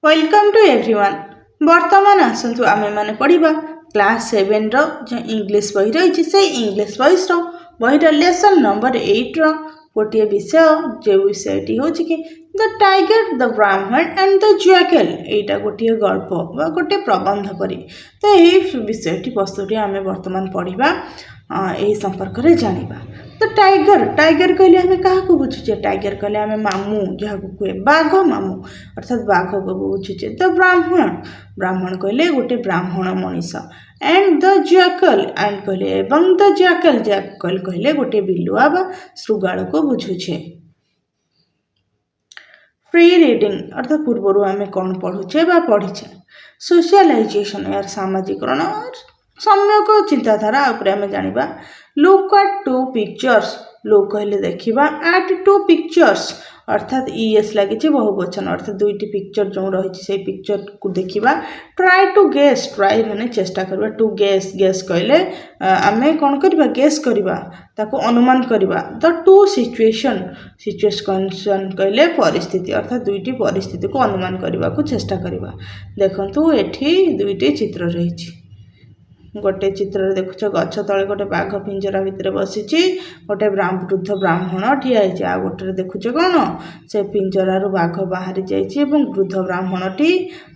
Welcome to everyone. वर्तमान आसतु आमे माने पढ़िबा क्लास 7 रो जो इंग्लिश बही रही से इंग्लिश बहीर लेसन नंबर 8 रो गोटे विषय जो विषयटी हूँ कि द टाइगर द ब्राह्मण एंड द जैकल। यहाँ गोटे गल्प बा गोटे प्रबंध परी तो यही विषयटी वस्तुटी आमे वर्तमान पढ़िबा यही संपर्क में जानिबा। तो टाइगर टाइगर कहले आमे क्या बुझुचे? टाइगर कहले आमे मामू जहाँ कहे बाघ मामू अर्थात बाघ को बुझुचे। द ब्राह्मण ब्राह्मण कहले गोटे ब्राह्मण Manish and the jackal and कहले एवं द जैकल जैकल कहले गोटे बिलुआ बा श्रुगाल को बुझुचे। फ्री रिडिंग अर्थात पूर्वर आमे कौन पढ़ुचे बा पढ़ीचे। सोशलाइजेशन यार सामाजिकरण सम्यक चिंताधारा उपरे आमे जानिबा। Look at two pictures look कहले देखिबा एट टू पिक्चर्स अर्थात ईएस लगी बहुवचन अर्थात दुईटी पिक्चर जो रही से पिक्चर को देखिबा। ट्राई टू गेस ट्राई माने चेष्टा करबा। टू गेस गेस कहले आमे कौन करबा गेस करबा ताको अनुमान करबा। द टू सिचुएशन सिचुएशन कहले परिस्थिति अर्थात दुईटी परिस्थिति को अनुमान करबा को चेष्टा करबा। देखंतु एठी दुईटी चित्र रही। गोटे चित्र देखुच गछ तले गोटे बाघ पिंजरा भितर बसी गोटे वृद्ध ब्राह्मण ठिया आ गोटे देखुच कौन से पिंजरारू बाघ बाहरी जाइए वृद्ध ब्राह्मणटी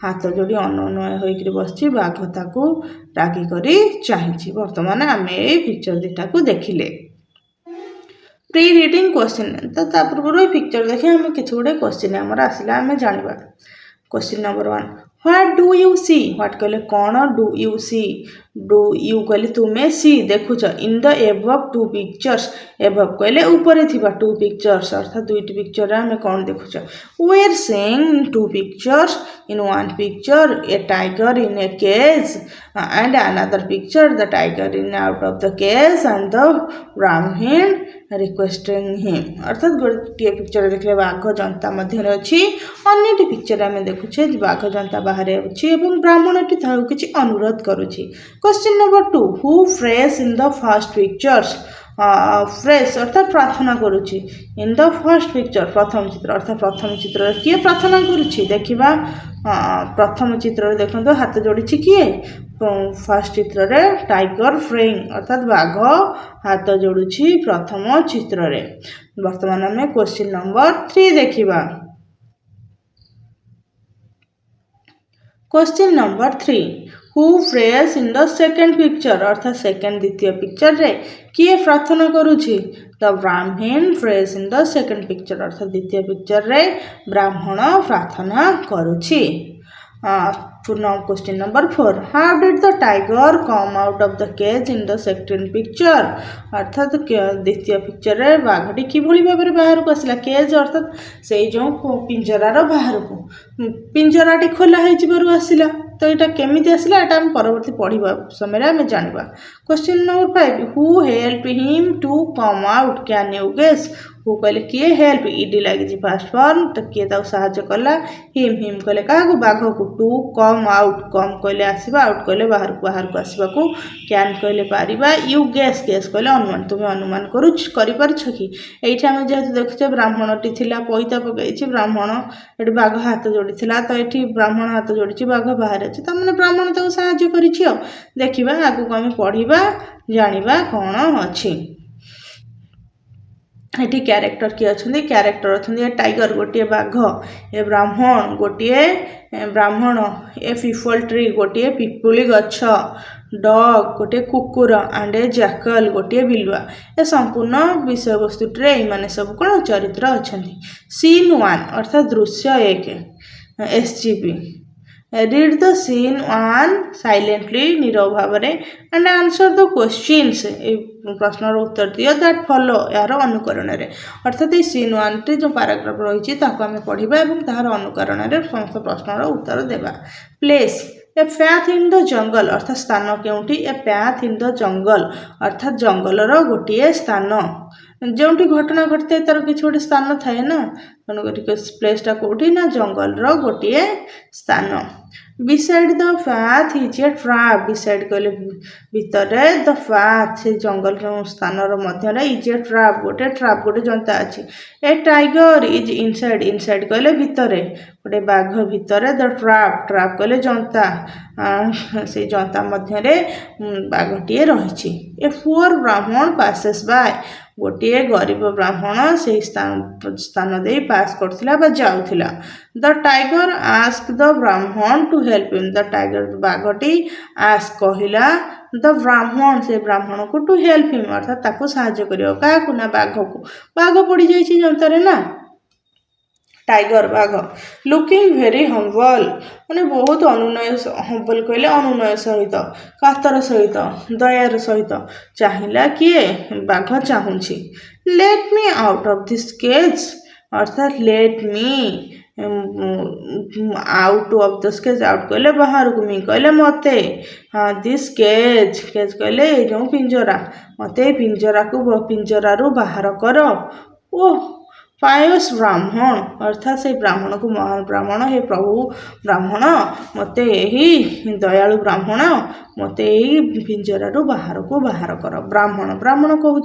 हाथ जोड़ी अनय होकर बस बाघ ताकू रागी करी चाहिए। बर्तमान आम ये पिक्चर दुटा को देखिले। प्री रिडिंग क्वेश्चन तो पूर्व पिक्चर देखिए आम कि गोटे क्वेश्चन आमर आसला आम जाना। Question number 1 what do you see what कहले कौन do you see do you कहले तुम्हें सी देखुच in the above two pictures above कहले ऊपर थिबा टू पिक्चर्स अर्थात दुईटी पिक्चर आम कौन देखुच। We are seeing two pictures in one picture a tiger in a cage and another picture the tiger in out of the cage and the Brahmin requesting him अर्थात गोटे picture देखले बाघ जनता मध्य अच्छी अन्य पिक्चर आम देखुचे बाघ जनता बाहर अच्छी ब्राह्मणटी किसी अनुरोध करुच्ची। Question number 2 who prays in the first pictures prays अर्थात प्रार्थना करुच्ची इन द फर्स्ट पिक्चर प्रथम चित्र अर्थात प्रथम चित्र किए प्रार्थना करुच्ची देखिबा। प्रथम चित्र देखो हाथ जोड़ी किए फर्स्ट चित्र रे टाइगर फ्रेइंग अर्थात बाघ हाथ जोड़ुछि प्रथम चित्र रे। वर्तमान आम क्वेश्चन नंबर 3 देखिबा। Question number 3 who prays in the second picture अर्थात सेकेंड द्वितीय पिक्चर रे किए प्रार्थना करुछि? The Brahmin prays in the second picture अर्थात द्वितीय पिक्चर रे ब्राह्मण प्रार्थना करुछि। Question number 4 how did the tiger come out of the cage in the second picture अर्थात द्वितीय पिक्चर रे बाघटी किभली भाव में बाहर को आसला केज अर्थात से जो पिंजरार बाहर को पिंजराटी खोला हो आसला तो यहाँ केमी आसला यहाँ परवर्ती पढ़ा समय आम जाना। Question number 5 who help him to come out can you guess who कहले किए हेल्प इडी लगी फास्ट फॉर्म तो किए साहाଯ୍य कला हिम हिम कहले क्या बाघ को टू कम आउट कम कहले आसवा आउट कहले बाहर को आसवा को कैन कहले पारिबा यू गेस गेस कहले अनुमान तुम्हें अनुमान करिपारछ कि एठी आम जेहेतु देखुचे ब्राह्मणटी थिला पैता पकई ब्राह्मण ये बाघ हाथ जोड़ी थिला तो ये ब्राह्मण हाथ जोड़ी बाघ बाहर अच्छे तो मैंने ब्राह्मण ताको साहाଯ୍य करिछि देखिबा आगु आम पढ़िबा जानिबा कौन अच्छी। ये क्यारेक्टर किए अच्छा क्यारेक्टर अच्छा टाइगर गोटे बाघ ए ब्राह्मण गोटे ब्राह्मण ए पीपल ट्री गोटे पिपुली गछ डग गोटे कुकुर एंड ए जैकल गोटे बिलुआ ए संपूर्ण विषय वस्तुटे ये सब कौन चरित्र अच्छा। सीन 1 अर्थात दृश्य 1 SGP read the scene 1 silently नीरव भाव एंड आंसर द क्वेश्चंस प्रश्नर उत्तर दियो दैट फॉलो यार अनुकरण रे अर्थात ये सीन 1 टे जो पैराग्राफ रही आम पढ़ा और तार अनुकरण रे समस्त प्रश्नर उत्तर देवा। Place a path in the jungle अर्थात स्थान केउठी ए पैथ इन द जंगल अर्थात जंगलर गोटे स्थान जो घटना घटता है तार किसी गोटे स्थान थाए ना तेणुक प्लेसटा कौटी ना जंगल गोटे स्थान। beside the path is a trap beside କହିଲେ ଭିତରେ the path ସେ ଜଙ୍ଗଲ ସ୍ଥାନର ମଧ୍ୟରେ is a trap ଗୋଟେ ଜନ୍ତା ଅଛି a tiger is inside କହିଲେ ଭିତରେ ଗୋଟେ ବାଘ ଭିତରେ the trap କହିଲେ ଜନ୍ତା ସେ ଜନ୍ତା ମଧ୍ୟରେ ବାଘଟିଏ ରହିଛି a poor brahman passes by ଗୋଟିଏ ଗରିବ ବ୍ରାହ୍ମଣ ସେହି ସ୍ଥାନ ଦେଇ ପାସ୍ କରୁଥିଲା ବା ଯାଉଥିଲା the tiger ask the Brahmin to help him the tiger ବାଘଟି ଆସ୍କ କହିଲା ଦ ବ୍ରାହ୍ମଣ ସେ ବ୍ରାହ୍ମଣକୁ ଟୁ ହେଲ୍ପ ହିମ୍ ଅର୍ଥାତ ତାକୁ ସାହାଯ୍ୟ କରିବ କାହାକୁ ନା ବାଘକୁ ବାଘ ପଡ଼ିଯାଇଛି ଜନ୍ତାରେ ନା टाइगर बाघ लुकिंग भेरी हम्बल माने बहुत अनुनय हम्बल कहले अनुनय सहित कातर सहित दयार सहित चाहिला किए बाघ चाहूँची let me out of this cage अर्थात let me out of this cage out कहले बाहर को मी कहले मते हाँ दिस केज कहले जो पिंजरा मते पिंजरारू बाहर कर ओह पायस ब्राह्मण अर्थात से ब्राह्मण को महान ब्राह्मण हे प्रभु ब्राह्मण मते यही दयालु ब्राह्मण मते यही पिंजरारू बाहर को बाहर कर ब्राह्मण कहूँ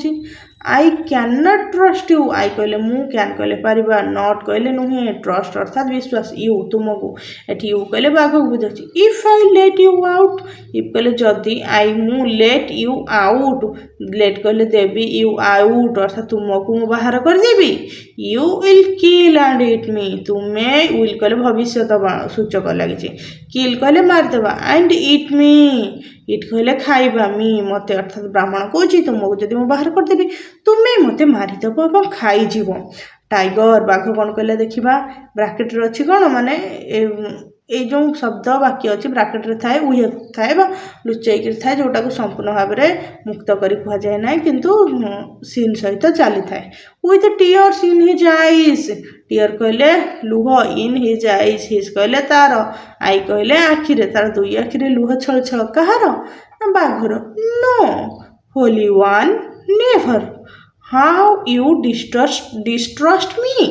I can not trust you I कहले मु कैन कहले पारिबा नॉट कहले नुहे ट्रस्ट अर्थात विश्वास यू तुमको एठी यू कहले बाघ को बुझाची if I let you out if कहले जदी आई मु लेट यू आउट लेट कहले देबी यू आउट अर्थात तुमको मु बाहर कर देबी you will kill and eat me तुम्हें विल कहले भविष्य सूचक लगी किल कहले मार देबा एंड इट मी इट कहले खाइबा मी मते अर्थात ब्राह्मण कहूँ तुमको जब मुझे बाहर करदेवी तुम्हें मते मारिदेव और खाईजीव टाइगर बाघ कौन कहले देखा ब्राकेट अच्छी कौन माने ये जो शब्द वाक्य अच्छी ब्राकेट थाए उहे थाए लुचैक थाए जोटा को संपूर्ण भाव में मुक्त करी कह जाए ना किंतु सीन सहित चली थाए with tears in his eyes tear कहले लुह इन हिज आईज हिज कहले तार आई कहले आखिरे तार दुई आखिरे लुह छल छल कहार बाघर no holy one never how you distrust me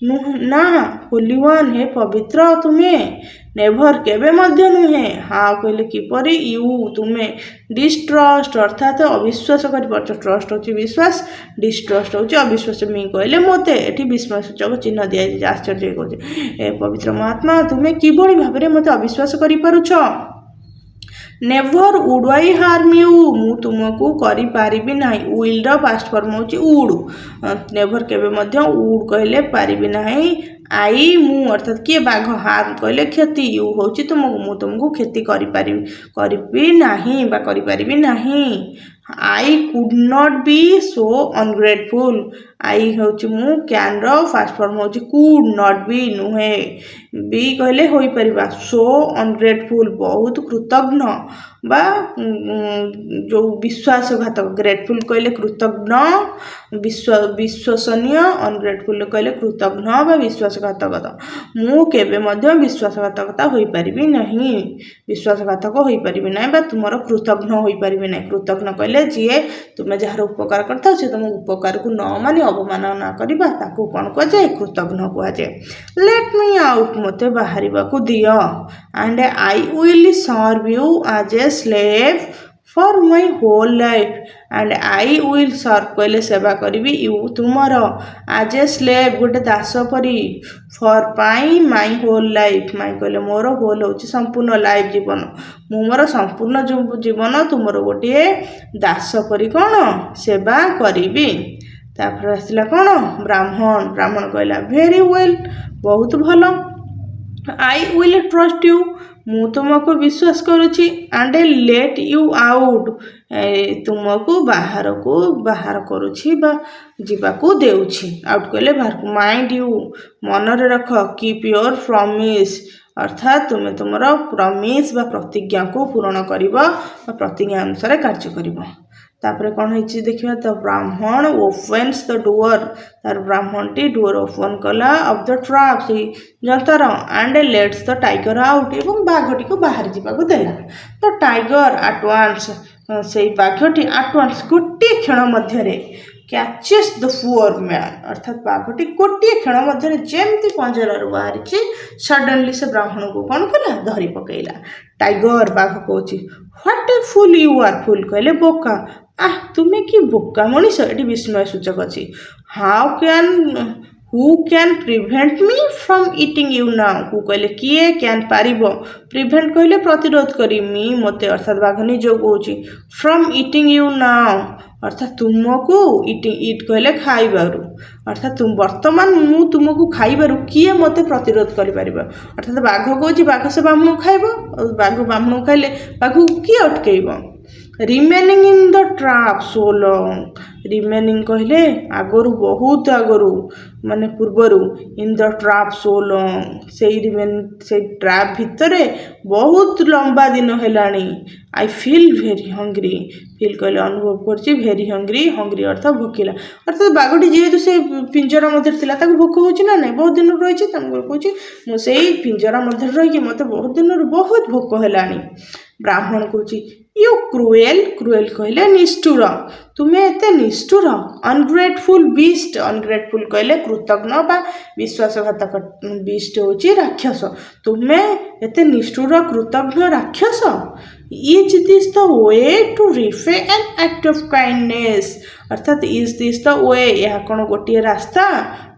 ना होली वन हे पवित्र तुम्हें नेभर केबे मध्य नुहे हाँ कहले किपरि यू तुम्हें डिस्ट्रस्ट अर्थात अविश्वास कर ट्रस्ट होची विश्वास डिस्ट्रस्ट होची अविश्वास मी कहले मते एठी विस्मय सूचक चिन्ह दिया आश्चर्य कहते ए पवित्र महात्मा तुम्हें किभଳି भाबरे मते अविश्वास करि पारुछ never would I harm you मु तुमको करि पारिबी नाही विल र पास्ट फॉर्म होची वुड नेभर केबे मध्य वुड कहले पारिबी नाही आई मु अर्थात किए बाघ हार्म कहले क्षति यू होची तुमको क्षति करि नाही बा करि पारिबी नाही I could not be so ungrateful I होची मु कैन रो फास्ट फॉर्म होची कुड नॉट बी नुहे बी कहले होई परिबा सो अनग्रेटफुल बहुत कृतज्ञ बा जो विश्वासघातक ग्रेटफुल कहले कृतज्ञ विश्वसनीय अनग्रेटफुल कहले कृतज्ञ बा विश्वासघातकता मु केबे मध्य विश्वासघातकता होई परिबी नहीं विश्वासघातक होई परिबी नहीं बा तुमरो कृतज्ञ होई परिबी नहीं कृतज्ञ कहले जिए तुमे जहार उपकार करता से तुम उपकार को न मानी अवमानना करबा ताकू कोन को जाय कृतज्ञ को जाय लेट मी आउट मते बाहरिबा को दियो and I will serve you as a slave for my whole life and I will serve कहले सेवा करिबी यू तुमर as a slave गोटे दास परी for my whole life माई कहले मोर होल होची संपूर्ण लाइफ जीवन मु मोर संपूर्ण जीवन तुमर गोटे दास परी कौन सेवा करिबी तापर आसला कौन ब्राह्मण कहला वेरी वेल बहुत भल आई विल ट्रस्ट यू मु तुमको विश्वास करुची एंड लेट यू आउट तुमको बाहर करुची बा जीवाकू देउची आउट कहले बाहर को माइंड यू मनरे रख कीप योर प्रॉमिस अर्थात तुम्हें तुमर प्रॉमिस बा प्रतिज्ञा को पूर्ण करिबा बा प्रतिज्ञा अनुसार कार्य करिबा तापर कौन है देखिए द ब्राह्मण ओपन्स द डोर तार ब्राह्मण टी डोर ओपन कला ऑफ द ट्रैप से Jantar and let's the tiger out एवं बाघटी को बाहर जावाक देला तो टाइगर एट वन्स से बाघटी एट वन्स गोटे क्षण मध्य କ୍ୟାଚେସ୍ ଦ ପୁଅର୍ ମ୍ୟାନ୍ ଅର୍ଥାତ୍ ବାଘଟି ଗୋଟିଏ କ୍ଷଣ ମଧ୍ୟରେ ଯେମିତି ପଞ୍ଜରାରୁ ବାହାରିଛି ସଡନଲି ସେ ବ୍ରାହ୍ମଣକୁ କ'ଣ କଲା ଧରି ପକେଇଲା। ଟାଇଗର ବାଘ କହୁଛି ହ୍ୱାଟ୍ ଏ ଫୁଲ୍ ୟୁ ଆର୍। ଫୁଲ୍ କହିଲେ ବୋକା। ତୁମେ କି ବୋକା ମଣିଷ। ଏଠି ବିସ୍ମୟ ସୂଚକ ଅଛି। ହୁ କ୍ୟାନ୍ ପ୍ରିଭେଣ୍ଟ ମି ଫ୍ରମ୍ ଇଟିଂ ୟୁ ନାଉ। ହୁ କହିଲେ କିଏ, କ୍ୟାନ୍ ପାରିବ, ପ୍ରିଭେଣ୍ଟ କହିଲେ ପ୍ରତିରୋଧ କରି, ମି ମୋତେ ଅର୍ଥାତ୍ ବାଘ ନିଜକୁ କହୁଛି, ଫ୍ରମ୍ ଇଟିଂ ୟୁ ନାଉ ଅର୍ଥାତ୍ ତୁମକୁ, ଇଟ୍ କହିଲେ ଖାଇବାରୁ, ଅର୍ଥାତ୍ ବର୍ତ୍ତମାନ ମୁଁ ତୁମକୁ ଖାଇବାରୁ କିଏ ମୋତେ ପ୍ରତିରୋଧ କରିପାରିବ। ଅର୍ଥାତ୍ ବାଘ କହୁଛି ବାଘ ସେ ବ୍ରାହ୍ମଣକୁ ଖାଇବ, ବାଘ ବ୍ରାହ୍ମଣକୁ ଖାଇଲେ ବାଘକୁ କିଏ ଅଟକେଇବ। Remaining in the trap show long. Remaining କହିଲେ ଆଗରୁ, ବହୁତ ଆଗରୁ, ମାନେ ପୂର୍ବରୁ, in the trap show long ସେଇ ଟ୍ରାପ୍ ଭିତରେ ବହୁତ ଲମ୍ବା ଦିନ ହେଲାଣି। I feel very hungry. Feel କହିଲେ ଅନୁଭବ କରୁଛି, ଭେରି ହଙ୍ଗ୍ରି, ହଙ୍ଗ୍ରି ଅର୍ଥ ଭୋକିଲା। ଅର୍ଥାତ୍ ବାଘଟି ଯେହେତୁ ସେ ପିଞ୍ଜରା ମଧ୍ୟରେ ଥିଲା ତାକୁ ଭୋକ ହେଉଛି ନା ନାହିଁ, ବହୁତ ଦିନରୁ ରହିଛି, ତେଣୁକରି କହୁଛି ମୁଁ ସେଇ ପିଞ୍ଜରା ମଧ୍ୟରେ ରହିକି ମୋତେ ବହୁତ ଦିନରୁ ବହୁତ ଭୋକ ହେଲାଣି। ବ୍ରାହ୍ମଣ କହୁଛି ୟୁ କ୍ରୁଏଲ୍। କ୍ରୁଏଲ୍ କହିଲେ ନିଷ୍ଠୁର, ତୁମେ ଏତେ ନିଷ୍ଠୁର। ଅନଗ୍ରେଟଫୁଲ୍ ବିଷ୍ଟ। ଅନଗ୍ରେଟଫୁଲ୍ କହିଲେ କୃତଜ୍ଞ ବା ବିଶ୍ୱାସଘାତକ। ବିଷ୍ଟ ହେଉଛି ରାକ୍ଷସ। ତୁମେ ଏତେ ନିଷ୍ଠୁର କୃତଜ୍ଞ ରାକ୍ଷସ। Is this the way to repay ଆନ୍ ଆକ୍ଟ ଅଫ୍ କାଇଣ୍ଡନେସ୍। ଅର୍ଥାତ୍ ଇଜ୍ ଦିସ୍ ଦ ୱେ, ଏହା କ'ଣ ଗୋଟିଏ ରାସ୍ତା,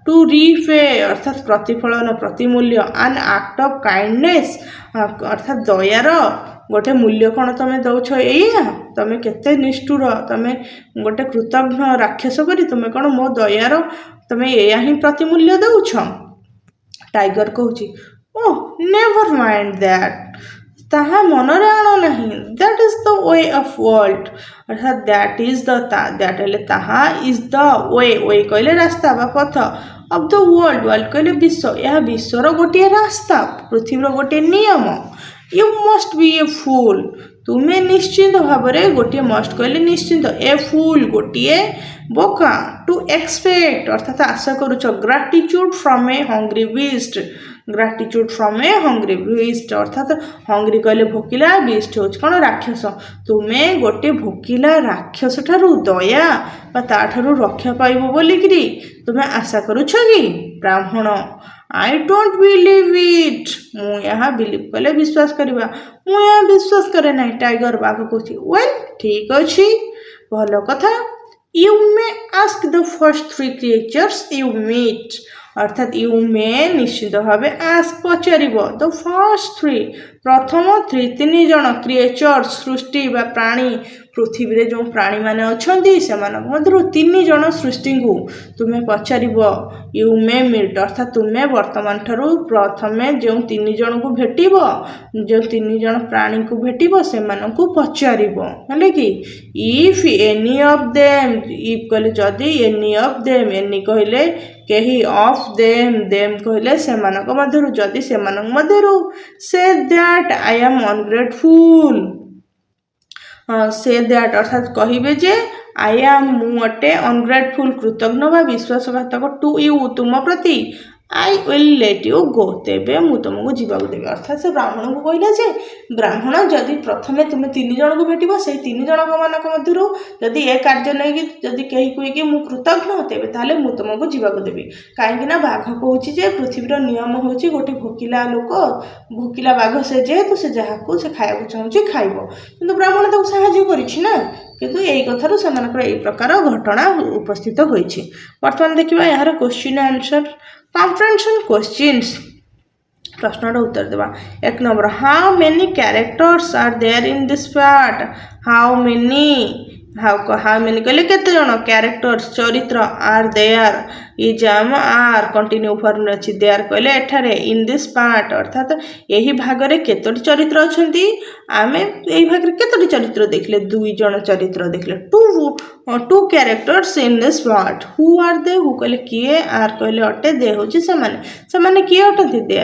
ଟୁ ରିପେ ଅର୍ଥାତ୍ ପ୍ରତିଫଳନ, ପ୍ରତିମୂଲ୍ୟ, ଆନ୍ ଆକ୍ଟ ଅଫ୍ କାଇଣ୍ଡନେସ୍ ଅର୍ଥାତ୍ ଦୟାର ଗୋଟେ ମୂଲ୍ୟ କ'ଣ ତମେ ଦେଉଛ ଏଇଆ। ତମେ କେତେ ନିଷ୍ଠୁର, ତମେ ଗୋଟେ କୃତଜ୍ଞ ରାକ୍ଷସ କରି ତୁମେ କ'ଣ ମୋ ଦୟାର ତମେ ଏଇଆ ହିଁ ପ୍ରତିମୂଲ୍ୟ ଦେଉଛ। ଟାଇଗର କହୁଛି ଓଃ ନେଭର ମାଇଣ୍ଡ ଦ୍ୟାଟ୍। ତାହା ମନରେ ଆଣ ନାହିଁ। That is the way of world ଅର୍ଥାତ୍ ଦ୍ୟାଟ୍ ଇଜ୍ ଦ, ଦ୍ୟାଟ୍ ହେଲେ ତାହା, ଇଜ୍ ଦ ୱେ କହିଲେ ରାସ୍ତା ବା ପଥ, ଅଫ୍ ଦ ୱାର୍ଲ୍ଡ, ୱାର୍ଲ୍ଡ କହିଲେ ବିଶ୍ୱ, ଏହା ବିଶ୍ୱର ଗୋଟିଏ ରାସ୍ତା, ପୃଥିବୀର ଗୋଟିଏ ନିୟମ। ୟୁ ମଷ୍ଟ ବି ଏ ଫୁଲ୍। ତୁମେ ନିଶ୍ଚିନ୍ତ ଭାବରେ ଗୋଟିଏ, ମଷ୍ଟ କହିଲେ ନିଶ୍ଚିନ୍ତ, ଏ ଫୁଲ୍ ଗୋଟିଏ ବୋକା, ଟୁ ଏକ୍ସପେକ୍ଟ ଅର୍ଥାତ୍ ଆଶା କରୁଛ, gratitude from a hungry beast. Gratitude from a hungry beast ଅର୍ଥାତ୍ ହଙ୍ଗ୍ରି କହିଲେ ଭୋକିଲା, ବିଷ୍ଟ ହେଉଛି କ'ଣ ରାକ୍ଷସ। ତୁମେ ଗୋଟେ ଭୋକିଲା ରାକ୍ଷସ ଠାରୁ ଦୟା ବା ତାଠାରୁ ରକ୍ଷା ପାଇବ ବୋଲିକିରି ତୁମେ ଆଶା କରୁଛ କି। ବ୍ରାହ୍ମଣ ଆଇ ଡୋଣ୍ଟ ବିଲିଭ୍ ଇଟ୍। ମୁଁ ଏହା ବିଲିଭ୍ କଲେ ବିଶ୍ୱାସ କରିବା, ମୁଁ ଏହା ବିଶ୍ୱାସ କରେ ନାହିଁ। ଟାଇଗର ବାଘ କହୁଛି ୱେଲ୍ ଠିକ୍ ଅଛି, ଭଲ କଥା। You may ask the first 3 creatures you meet ଅର୍ଥାତ୍ ୟୁ ମେ ନିଶ୍ଚିତ ଭାବେ ଆସ୍କ ପଚାରିବ, ଦ ଫର୍ଷ୍ଟ 3 ପ୍ରଥମ 3 ଜଣ କ୍ରିଏଚର୍ସ ସୃଷ୍ଟି ବା ପ୍ରାଣୀ, ପୃଥିବୀରେ ଯେଉଁ ପ୍ରାଣୀମାନେ ଅଛନ୍ତି ସେମାନଙ୍କ ମଧ୍ୟରୁ 3 ଜଣ ସୃଷ୍ଟିଙ୍କୁ ତୁମେ ପଚାରିବ। ୟୁ ମେ ମିଟ୍ ଅର୍ଥାତ୍ ତୁମେ ବର୍ତ୍ତମାନ ଠାରୁ ପ୍ରଥମେ ଯେଉଁ 3 ଜଣଙ୍କୁ ଭେଟିବ, ଯେଉଁ 3 ଜଣ ପ୍ରାଣୀଙ୍କୁ ଭେଟିବ ସେମାନଙ୍କୁ ପଚାରିବ, ହେଲେ କି। If any of them, if କହିଲେ ଯଦି, ଏନି ଅଫ୍ ଦେମ୍, ଏନି କହିଲେ କେହି, ଅଫ୍ ଦେମ୍, ଦେମ୍ କହିଲେ ସେମାନଙ୍କ ମଧ୍ୟରୁ, ଯଦି ସେମାନଙ୍କ ମଧ୍ୟରୁ, ସେ ଦ୍ୟାଟ୍ ଆଇ ଆମ୍ ଅନଗ୍ରେଟଫୁଲ୍। ସେ ଦ୍ୟାଟ୍ ଅର୍ଥାତ୍ କହିବେ ଯେ, ଆଇ ଆମ୍ ମୁଁ ଅଟେ, ଅନଗ୍ରେଟଫୁଲ୍ କୃତଜ୍ଞ ବା ବିଶ୍ୱାସଘାତକ, ଟୁ ୟୁ ତୁମ ପ୍ରତି, I will late you go ତେବେ ମୁଁ ତୁମକୁ ଯିବାକୁ ଦେବି। ଅର୍ଥାତ୍ ସେ ବ୍ରାହ୍ମଣଙ୍କୁ କହିଲେ ଯେ ବ୍ରାହ୍ମଣ ଯଦି ପ୍ରଥମେ ତୁମେ 3 ଜଣଙ୍କୁ ଭେଟିବ, ସେଇ 3 ଜଣଙ୍କ ମାନଙ୍କ ମଧ୍ୟରୁ ଯଦି ଏ କାର୍ଯ୍ୟ ନେଇକି ଯଦି କେହି କୁହେକି ମୁଁ କୃତଜ୍ଞ, ତେବେ ତାହେଲେ ମୁଁ ତୁମକୁ ଯିବାକୁ ଦେବି। କାହିଁକି ନା ବାଘ କହୁଛି ଯେ ପୃଥିବୀର ନିୟମ ହେଉଛି ଗୋଟେ ଭୋକିଲା ଲୋକ, ଭୋକିଲା ବାଘ ସେ ଯେହେତୁ ସେ ଯାହାକୁ ସେ ଖାଇବାକୁ ଚାହୁଁଛି ଖାଇବ, କିନ୍ତୁ ବ୍ରାହ୍ମଣ ତାକୁ ସାହାଯ୍ୟ କରିଛି ନା। କିନ୍ତୁ ଏଇ କଥାରୁ ସେମାନଙ୍କର ଏଇ ପ୍ରକାର ଘଟଣା ଉପସ୍ଥିତ ହୋଇଛି। ବର୍ତ୍ତମାନ ଦେଖିବା ଏହାର କ୍ୱେଶ୍ଚିନ୍ ଆନ୍ସର। କମ୍ପ୍ରେhension କ୍ୱେଶ୍ଚିନ୍ସ, ପ୍ରଶ୍ନର ଉତ୍ତର ଦେବା। 1 number how many characters are there in this part. How many କହିଲେ କେତେ ଜଣ, କ୍ୟାରେକ୍ଟର୍ସ ଚରିତ୍ର, ଆର୍ ଦେୟାର, ଇଜ୍ ଆମ ଆର୍ କଣ୍ଟିନ୍ୟୁ ଫର୍ମରେ ଅଛି, ଦେୟାର କହିଲେ ଏଠାରେ, ଇନ୍ ଦିସ୍ ପାର୍ଟ ଅର୍ଥାତ୍ ଏହି ଭାଗରେ କେତୋଟି ଚରିତ୍ର ଅଛନ୍ତି। ଆମେ ଏହି ଭାଗରେ କେତୋଟି ଚରିତ୍ର ଦେଖିଲେ, 2 ଜଣ ଚରିତ୍ର ଦେଖିଲେ। Two characters in this part. Who are they, who କହିଲେ କିଏ, ଆର୍ କହିଲେ ଅଟେ, ଦେ ହେଉଛି ସେମାନେ। ସେମାନେ କିଏ ଅଟନ୍ତି, ଦେ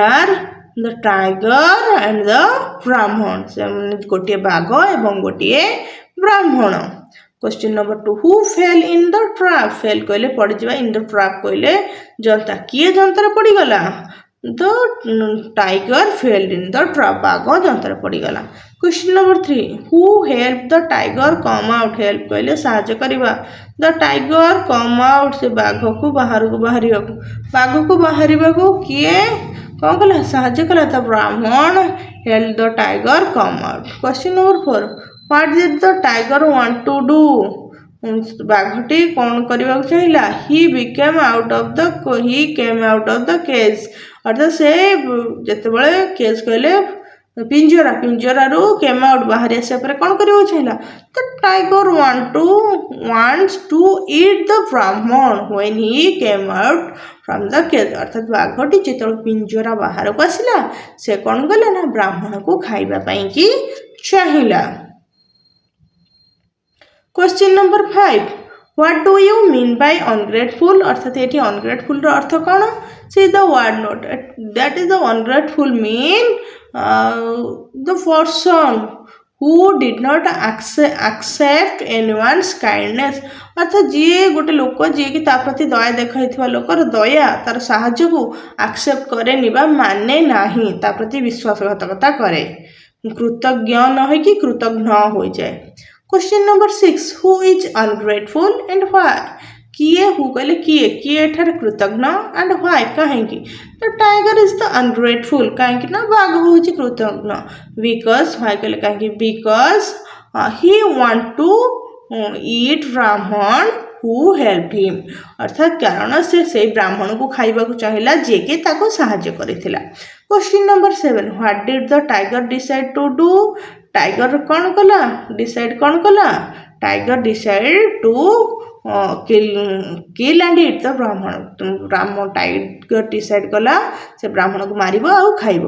ଆର୍ ଦ ଟାଇଗର ଆଣ୍ଡ ଦ ବ୍ରାହ୍ମଣ। ସେମାନେ ଗୋଟିଏ ବାଘ ଏବଂ ଗୋଟିଏ ବ୍ରାହ୍ମଣ। Question number 2 who fell in the trap. Fell कहले पड़ीजा, इन द ट्रैप कहले जंता, किए जंतार पड़ीगला, the tiger fell in the trap. ବାଘ ଯନ୍ତ୍ର ପଡ଼ିଗଲା. Question number 3. Who helped the tiger come out? Help କହିଲେ ସାହାଯ୍ୟ କରିବା. The tiger come out. ସେ ବାଘକୁ ବାଘକୁ ବାହାରିବାକୁ କିଏ କ'ଣ କଲା? ସାହାଯ୍ୟ କଲା. The Brahman helped the tiger come out. Question number 4. What did the tiger want to do? ବାଘଟି କ'ଣ କରିବାକୁ ଚାହିଁଲା? He came out of the cage. ଅର୍ଥାৎ ସେ ଯେତେବେଳେ କେଜ୍ କହିଲେ ପିଞ୍ଜରାରୁ କେମ୍ ଆଉଟ୍ ବାହାରି ଆସିବା ପରେ କ'ଣ କରିବାକୁ ଚାହିଁଲା? The tiger wants to eat the Brahman when he came out from the cage. ଅର୍ଥାৎ ବାଘଟି ଯେତେବେଳେ ପିଞ୍ଜରା ବାହାରକୁ ଆସିଲା ସେ କ'ଣ କଲା ନା ବ୍ରାହ୍ମଣକୁ ଖାଇବା ପାଇଁକି ଚାହିଁଲା. Question number 5. What do you mean by ungrateful? ଅର୍ଥାৎ ଏଠି ungrateful ର ଅର୍ଥ କ'ଣ? See the word note. That is the ungrateful mean the person who did not accept anyone's kindness. ଅର୍ଥାৎ ଯିଏ ଗୋଟେ ଲୋକ ଯିଏକି ତା ପ୍ରତି ଦୟା ଦେଖାଇଥିବା ଲୋକର ଦୟା ତାର ସାହାଯ୍ୟକୁ ଆକ୍ସେପ୍ଟ କରେନି ବା ମାନେ ନାହିଁ, ତା ପ୍ରତି ବିଶ୍ୱାସଘାତକତା କରେ, କୃତଜ୍ଞ ନ ହୋଇକି କୃତଘ୍ନ ହୋଇଯାଏ. Question number 6. Who is ungrateful and why? କିଏ? ହୁ କହିଲେ କିଏ ଏଠାରେ କୃତଜ୍ଞ and why କାହିଁକି? The tiger is the ungrateful. କାହିଁକି ନା ବାଘ ହେଉଛି କୃତଜ୍ଞ. Because why କହିଲେ କାହିଁକି? Because he want to eat Brahman who helped him. ଅର୍ଥାତ୍ କାରଣ ସେ ସେଇ ବ୍ରାହ୍ମଣକୁ ଖାଇବାକୁ ଚାହିଁଲା ଯିଏକି ତାକୁ ସାହାଯ୍ୟ କରିଥିଲା. Question number 7. What did the tiger decide to do? Tiger କ'ଣ କଲା? Tiger decide to kill and eat the Brahman. Tiger decide कला से ब्राह्मण को मारिब आउ खाइब.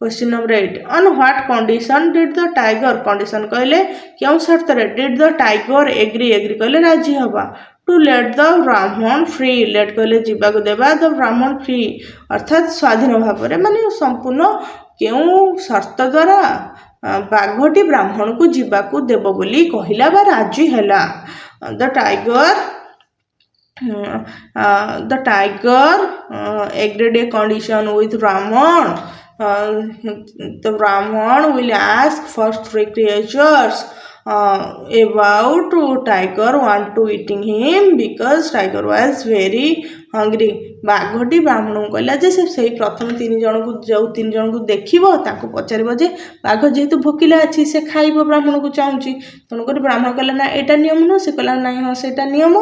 Question number 8. On what condition did the tiger? Condition कहले क्यों शर्त रे did the tiger agree कहले राजी हवा. To let the Brahman free. let कहले जीवाक देवा the Brahman free. अर्थात स्वाधीन भाव माने संपूर्ण क्यों शर्त द्वारा बाघटी ब्राह्मण को जीवाकू देव बोली कहला बा राजी हैला. The tiger agreed a condition with ब्राह्मण. द ब्राह्मण will ask for 3 creatures about tiger want to eating him because tiger was very hungry. ବାଘଟି ବ୍ରାହ୍ମଣଙ୍କୁ କହିଲା ଯେ ସେଇ ପ୍ରଥମ 3 ଜଣକୁ ଯେଉଁ 3 ଜଣକୁ ଦେଖିବ ତାଙ୍କୁ ପଚାରିବ ଯେ ବାଘ ଯେହେତୁ ଭୋକିଲା ଅଛି ସେ ଖାଇବ ବ୍ରାହ୍ମଣକୁ ଚାହୁଁଛି. ତେଣୁକରି ବ୍ରାହ୍ମଣ କହିଲା ନା ଏଇଟା ନିୟମ ନୁହଁ. ସେ କହିଲା ନାଇଁ ହଁ ସେଇଟା ନିୟମ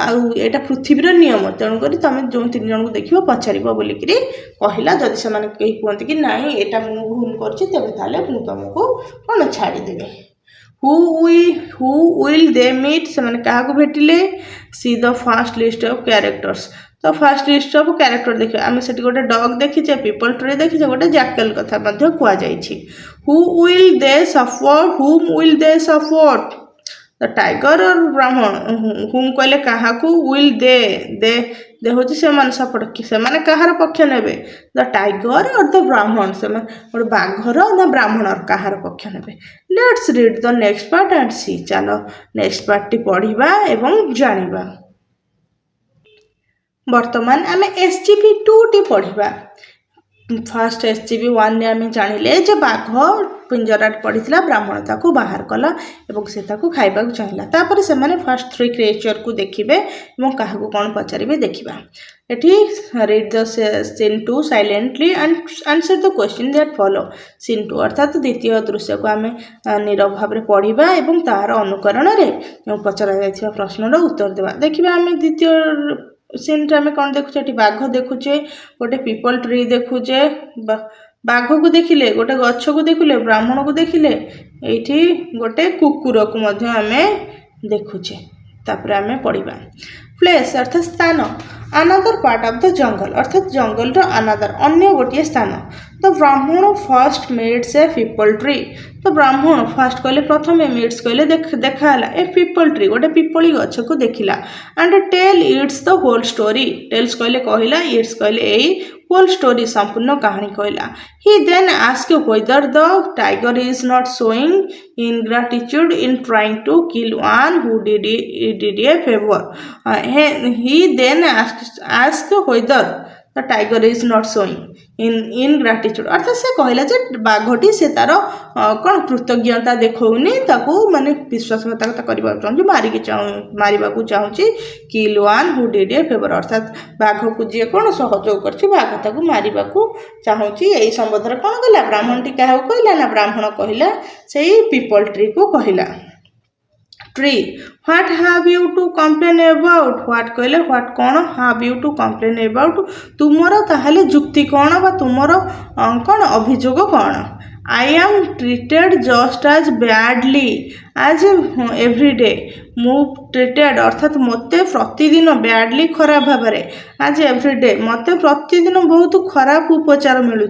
ଆଉ ଏଇଟା ପୃଥିବୀର ନିୟମ. ତେଣୁକରି ତମେ ଯେଉଁ 3 ଜଣକୁ ଦେଖିବ ପଚାରିବ ବୋଲିକିରି କହିଲା. ଯଦି ସେମାନେ କେହି କୁହନ୍ତି କି ନାଇଁ ଏଇଟା ମୁଁ ଭୁଲ କରିଛି ତେବେ ତାହେଲେ ମୁଁ ତମକୁ କ'ଣ ଛାଡ଼ିଦେବି. Who will they meet? ସେମାନେ କାହାକୁ ଭେଟିଲେ? See the first list of characters. ତ ଫାର୍ଷ୍ଟ ଲିଷ୍ଟ ଅଫ୍ କ୍ୟାରେକ୍ଟର ଦେଖିବା. ଆମେ ସେଠି ଗୋଟେ ଡଗ୍ ଦେଖିଛେ, ପିପଲ୍ ଟ୍ରି ଦେଖିଛେ, ଗୋଟେ ଜ୍ୟାକେଲ୍ କଥା ମଧ୍ୟ କୁହାଯାଇଛି. Whom will they support? The tiger or Brahman? whom କହିଲେ କାହାକୁ, will they ହେଉଛି ସେମାନେ ସପୋର୍ଟ, ସେମାନେ କାହାର ପକ୍ଷ ନେବେ? The tiger or the Brahman? ସେମାନେ ଗୋଟେ ବାଘର ନା ବ୍ରାହ୍ମଣର କାହାର ପକ୍ଷ ନେବେ? Let's read the next part and see. ଚାଲ ନେକ୍ସଟ ପାର୍ଟଟି ପଢ଼ିବା ଏବଂ ଜାଣିବା. ବର୍ତ୍ତମାନ ଆମେ SGP 2ଟି ପଢ଼ିବା. ଫାର୍ଷ୍ଟ SGP 1ରେ ଆମେ ଜାଣିଲେ ଯେ ବାଘ ପିଞ୍ଜରାରେ ପଡ଼ିଥିଲା, ବ୍ରାହ୍ମଣ ତାକୁ ବାହାର କଲା ଏବଂ ସେ ତାକୁ ଖାଇବାକୁ ଚାହିଁଲା. ତାପରେ ସେମାନେ ଫାର୍ଷ୍ଟ 3 କ୍ରିଏଚରକୁ ଦେଖିବେ ଏବଂ କାହାକୁ କ'ଣ ପଚାରିବେ ଦେଖିବା. ଏଠି read the scene 2 silently and answer the question that follow. scene 2 ଅର୍ଥାତ୍ ଦ୍ୱିତୀୟ ଦୃଶ୍ୟକୁ ଆମେ ନୀରବ ଭାବରେ ପଢ଼ିବା ଏବଂ ତାହାର ଅନୁକରଣରେ ପଚରାଯାଇଥିବା ପ୍ରଶ୍ନର ଉତ୍ତର ଦେବା. ଦେଖିବା ଆମେ ଦ୍ୱିତୀୟ ସିନ୍ରେ ଆମେ କ'ଣ ଦେଖୁଛେ? ଏଠି ବାଘ ଦେଖୁଛେ, ଗୋଟେ ପିପଲ୍ ଟ୍ରି ଦେଖୁଛେ, ବାଘକୁ ଦେଖିଲେ, ଗୋଟେ ଗଛକୁ ଦେଖିଲେ, ବ୍ରାହ୍ମଣକୁ ଦେଖିଲେ, ଏଇଠି ଗୋଟେ କୁକୁରକୁ ମଧ୍ୟ ଆମେ ଦେଖୁଛେ. ତାପରେ ଆମେ ପଢ଼ିବା. ପ୍ଲେସ୍ ଅର୍ଥାତ୍ ସ୍ଥାନ. another part of the jungle ଅର୍ଥାତ୍ ଜଙ୍ଗଲର another ଅନ୍ୟ ଗୋଟିଏ ସ୍ଥାନ. the Brahmana first meets a people tree. ତ ବ୍ରାହ୍ମଣ ଫାଷ୍ଟ କହିଲେ ପ୍ରଥମେ ମିଟ୍ସ କହିଲେ ଦେଖା ହେଲା ଏ ପିପଲ୍ ଟ୍ରି, ଗୋଟେ ପିପଳି ଗଛକୁ ଦେଖିଲା. and tell its the whole story. tells କହିଲେ କହିଲା, its କହିଲେ ଏଇ, whole story ସମ୍ପୂର୍ଣ୍ଣ କାହାଣୀ କହିଲା. he then asked whether the tiger is not showing ingratitude in trying to kill one who did a favor. he then asked whether the tiger is not showing ingratitude अर्थात से कहला जे बाघटी से तार कौन कृतज्ञता देखौनी ताकू माने विश्वासघातकता करबा चाहूँ मारिबा को चाहूँची kill one who did a favour अर्थात बाघ को जी कौन सहयोग करछि बाघ ताकू मारिबा को चाहूँची एई संबंधरे कौन कहला ब्राह्मण टी क्या कहला ना ब्राह्मण कहला सेई पीपल ट्री को कहला tree what have you to complain about what कहले व्हाट कौन have you to complain about तुमर ताहले जुक्ति कौन बा तुमर कौन अभियोग कौन I am treated just as badly as every day मु ट्रीटेड अर्थात मत प्रतिदिन बैडली खराब भाव में आज एव्री डे मत प्रतिदिन बहुत खराब उपचार मिलूँ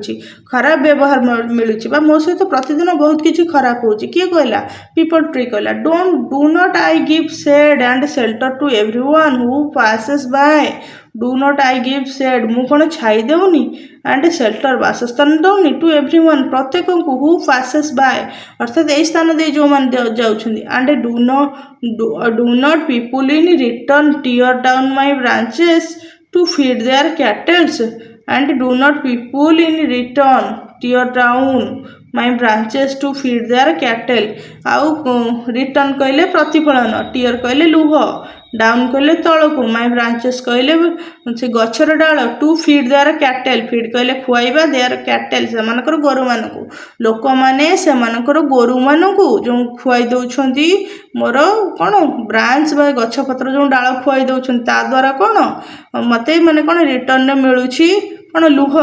खराब व्यवहार मिलूँ मो सहित प्रतिदिन बहुत किसी खराब हो किए कहला पीपल ट्री कहला do not I give shade and shelter to everyone who passes by do not I give shade मु कौन छाई देउनी एंड शेल्टर बासस्थान दौनी टू एवरीवन प्रत्येक को हु पासेस बाय अर्थात यही स्थान दे जो मान जाउछंदी and do not people in return tear down my branches to feed their cattles and do not people in return tear down my branches to feed their cattle आउ return कहले प्रतिफलन टीयर कहले लुह डाउन कहले तल को my branches कहले से गछर डाल to feed their cattle feed कहले खुआइबा देयर कैटल से मानकर गोरु मानकू लोक माने से मानकर गोरु मानकू जो खुआई दउछंती मोर कौन ब्रांच बा गछ पत्र जो डाल खुआई दउछंती ता द्वारा कौन मते माने कौन रिटर्न मिलुछि कौन लुह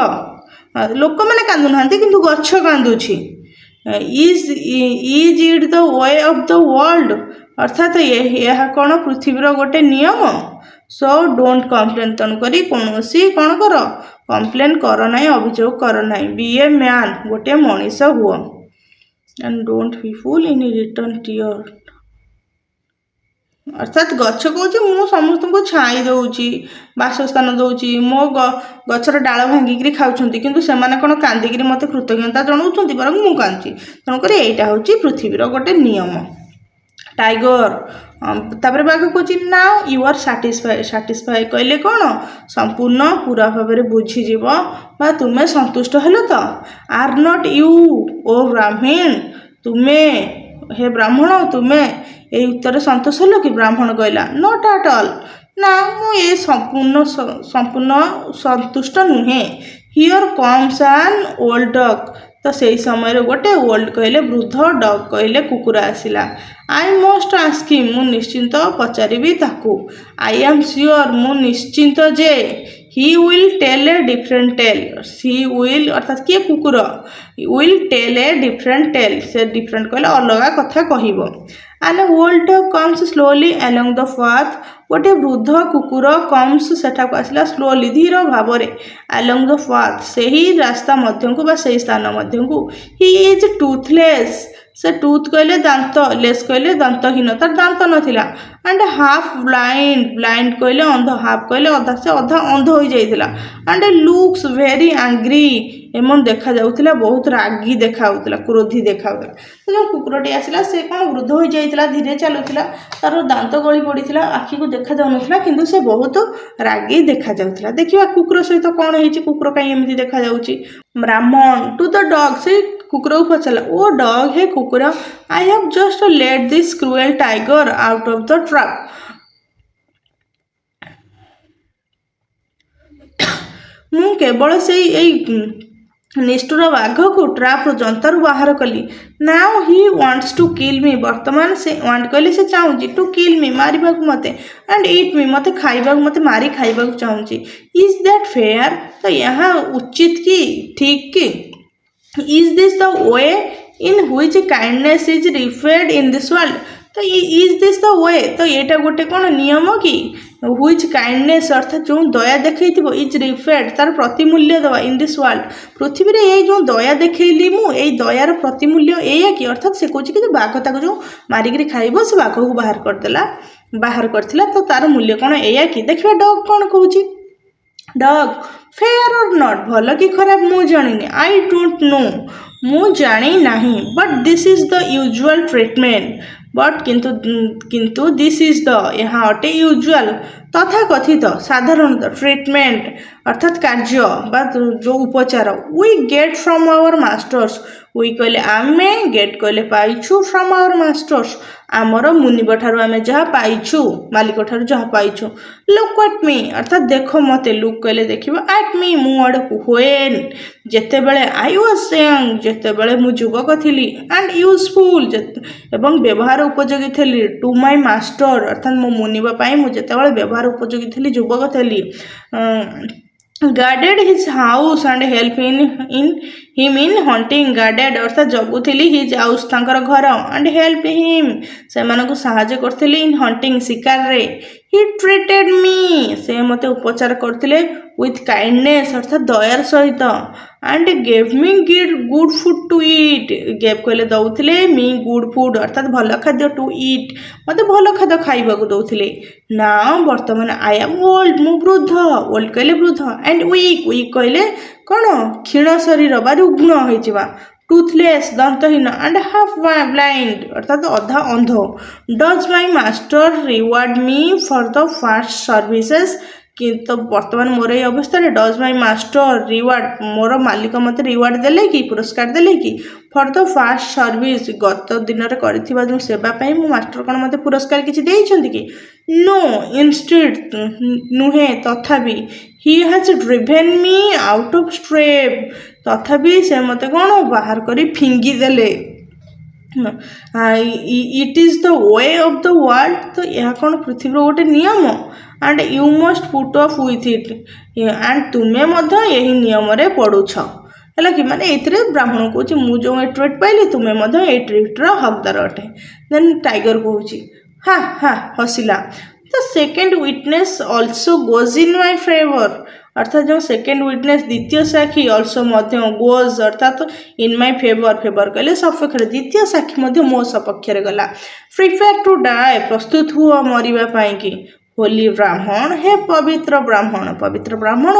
लोक मैंने कांदू ना कि गछ कांदुछि is it the way of the world अर्थात यह कौन पृथ्वीर गोटे नियम सो डोंट कम्प्लेन तेणुक कौन कौन कर कम्प्लेन कर ना अभियोग कर ना बी ए मैन गोटे मनीष हुआ and don't be fool in return tear अर्थात गछ कौन मु समस्त को छाई दौची बासस्थान दौची मो गछर डाल भांगिकी खाऊँ किंतु से कौन कांदिकी मत कृतज्ञता जनाऊँ बर मु कांदी तेणुक यहाँ हूँ पृथ्वीर गोटे नियम टाइगर तापर बाघ कौच नाउ यू आर साटिस्फाई कहले कौन संपूर्ण पूरा भाव में बुझीज तुम्हें संतुष्ट हेल तो आर नॉट यू ओ ब्राह्मण तुम्हें हे ब्राह्मण तुम्हें ये उत्तर संतोष हेल कि ब्राह्मण कहला नॉट एट ऑल ना मुझे संपूर्ण संतुष्ट नुहे here comes an old dog तो सही समय गोटे ओल्ड कहले वृद्ध डॉग कहले कुकुर आसला आई मस्ट आस्क हिम मु निश्चिंत पचारि ताकू आई एम श्योर मु निश्चिंत जे he will tell a different tale she will अर्थात किए कुकुर will tell a different tale से डिफरेंट कहले अलग कथा कहब and old dog comes slowly along the path गोटे वृद्ध कुकुर कम्स सेठाक आसला स्लोली धीर भाव में अलोंग द पाथ से ही रास्ता मध्य को से स्थान मध्य को ही इज टूथलेस से टूथ कहले दांत लेस कहले दांतहीन तार दांत नथिला एंड हाफ ब्लाइंड ब्लाइंड कहले अंध हाफ कहले अधा से अधा अंध हो जाइथिला एंड लुक्स वेरी एंग्री एमन देखा जाउथिला बहुत रागी देखा होउथिला क्रोधी देखा होउथिला तो जो कुकुरटी आसिला से कोन वृद्ध हो जाइथिला धीरे चलुथिला तार दांत गली पड़ीथिला आखी को देखा जाउनथिला किंतु से बहुत रागी देखा जाउथिला देखिबा कुकुर सहित कोन हेची कुकुर काई एमती देखा जाउची ब्राह्मण टू द डॉग से कुकुर को पचारा ओ डॉग हे कुकुर I have just let this cruel tiger out of the trap मु केवल से निष्ठुर बाघ को ट्राप जंतारू बाहर कली now he wants to kill me वर्तमान से वांट कहले से चाहूँ टू किल मी मारिबा मते एंड ईट मी मते खाइबा मते मारी खाइबा चाहूँ इज दैट फेयर तो यहाँ उचित की ठीक की is this the way in which kindness is referred in this world तो इज दिस द वे तो यहाँ गोटे कौन नियम कि व्हिच काइंडनेस अर्थात जो दया देखई इज रिफर्ड तार प्रतिमूल्य दवा इन दिस वर्ल्ड पृथ्वी रे ये जो दया देखली मु ए दयार प्रतिमूल्य एया कि अर्थात से कहूँ कि बाघ ताको जो मारिक खाइब से बाघ को बाहर करथिला तो तार मूल्य कौन एया कि देखिए डॉग कौन कहूँ डॉग फेयर और नॉट भल कि खराब मु जानी आई डोंट नो मु जानी नहीं but this is the usual treatment but किंतु दिस इज द यहाँ अटे यूजुअल तथा कथित साधारणतः ट्रिटमेंट अर्थात कार्य बा जो उपचार we get from our masters we कहले आमे गेट कहले पाइछु फ्रॉम आवर मास्टर्स आमर मुनिब ठारू आमे जहाँ पाइछु मालिक ठारू जहाँ पाइछु लुक एट मी अर्थात देख मते लुक कहले देखिबो एट मी मु आड़कू व्हेन जेते बेले आई वाज यंग जेते बेले मु युवक थिली एंड यूजफुल एवं व्यवहार उपयोगी थी टू माय मास्टर अर्थात मो मुनिबा पाई मु जेते बेले व्यवहार उपयोगी थी युवक थी guarded his house and help in him in hunting guarded अर्थात जगुथिली his house तांकर घर and help him से मानकु सहायता करथिली in hunting शिकार रे he treated me से मते उपचार करथिले with kindness अर्थात दयार सहित and gave me good food to eat gave कहले दउथिले me good food अर्थात भल खाद्य to eat मते भल खाद्य खाइबा को दउथिले now वर्तमान I am old मु वृद्ध old कहले वृद्ध and weak कहले कौन क्षीण शरीर बा रुग्ण होइजिबा टूथलेस दंतहीन एंड हाफ ब्लाइंड अर्थात अधा अंध does my master reward me for the fast services किंतु वर्तमान मोर ये अवस्था डज माय मास्टर रिवार्ड मोर मालिक मत रिवार्ड देले कि पुरस्कार देले कि फॉर द फास्ट सर्विस गत दिन में करथिबा जो सेवा पाई मो मास्टर कोन मते पुरस्कार किछि देइछन्ति कि नो इंस्टेड नुहे तथापि he has driven me out of strap तथापि से मते कोन बाहर करी फिंगी देले it is the way of the world तो यह कौन पृथ्वी गोटे नियम and you must put up with it and तुम्हें यही नियम रे पड़ुछ है कि माने ये ब्राह्मण कौच मु जो ट्रिट पाइली तुम्हें ये ट्रिट्र हकदार अटे देन टाइगर कौच हाँ हाँ हसिला the second witness also goes in my favour अर्थात जो सेकेंड विटनेस द्वितीय साक्षी ऑल्सो गोज अर्थात इन माय फेवर फेवर कहले सपक्ष द्वितीय साक्षी मो सपक्ष गला प्रिपेयर टू डाई प्रस्तुत हुआ मरवा कि होली ब्राह्मण हे पवित्र ब्राह्मण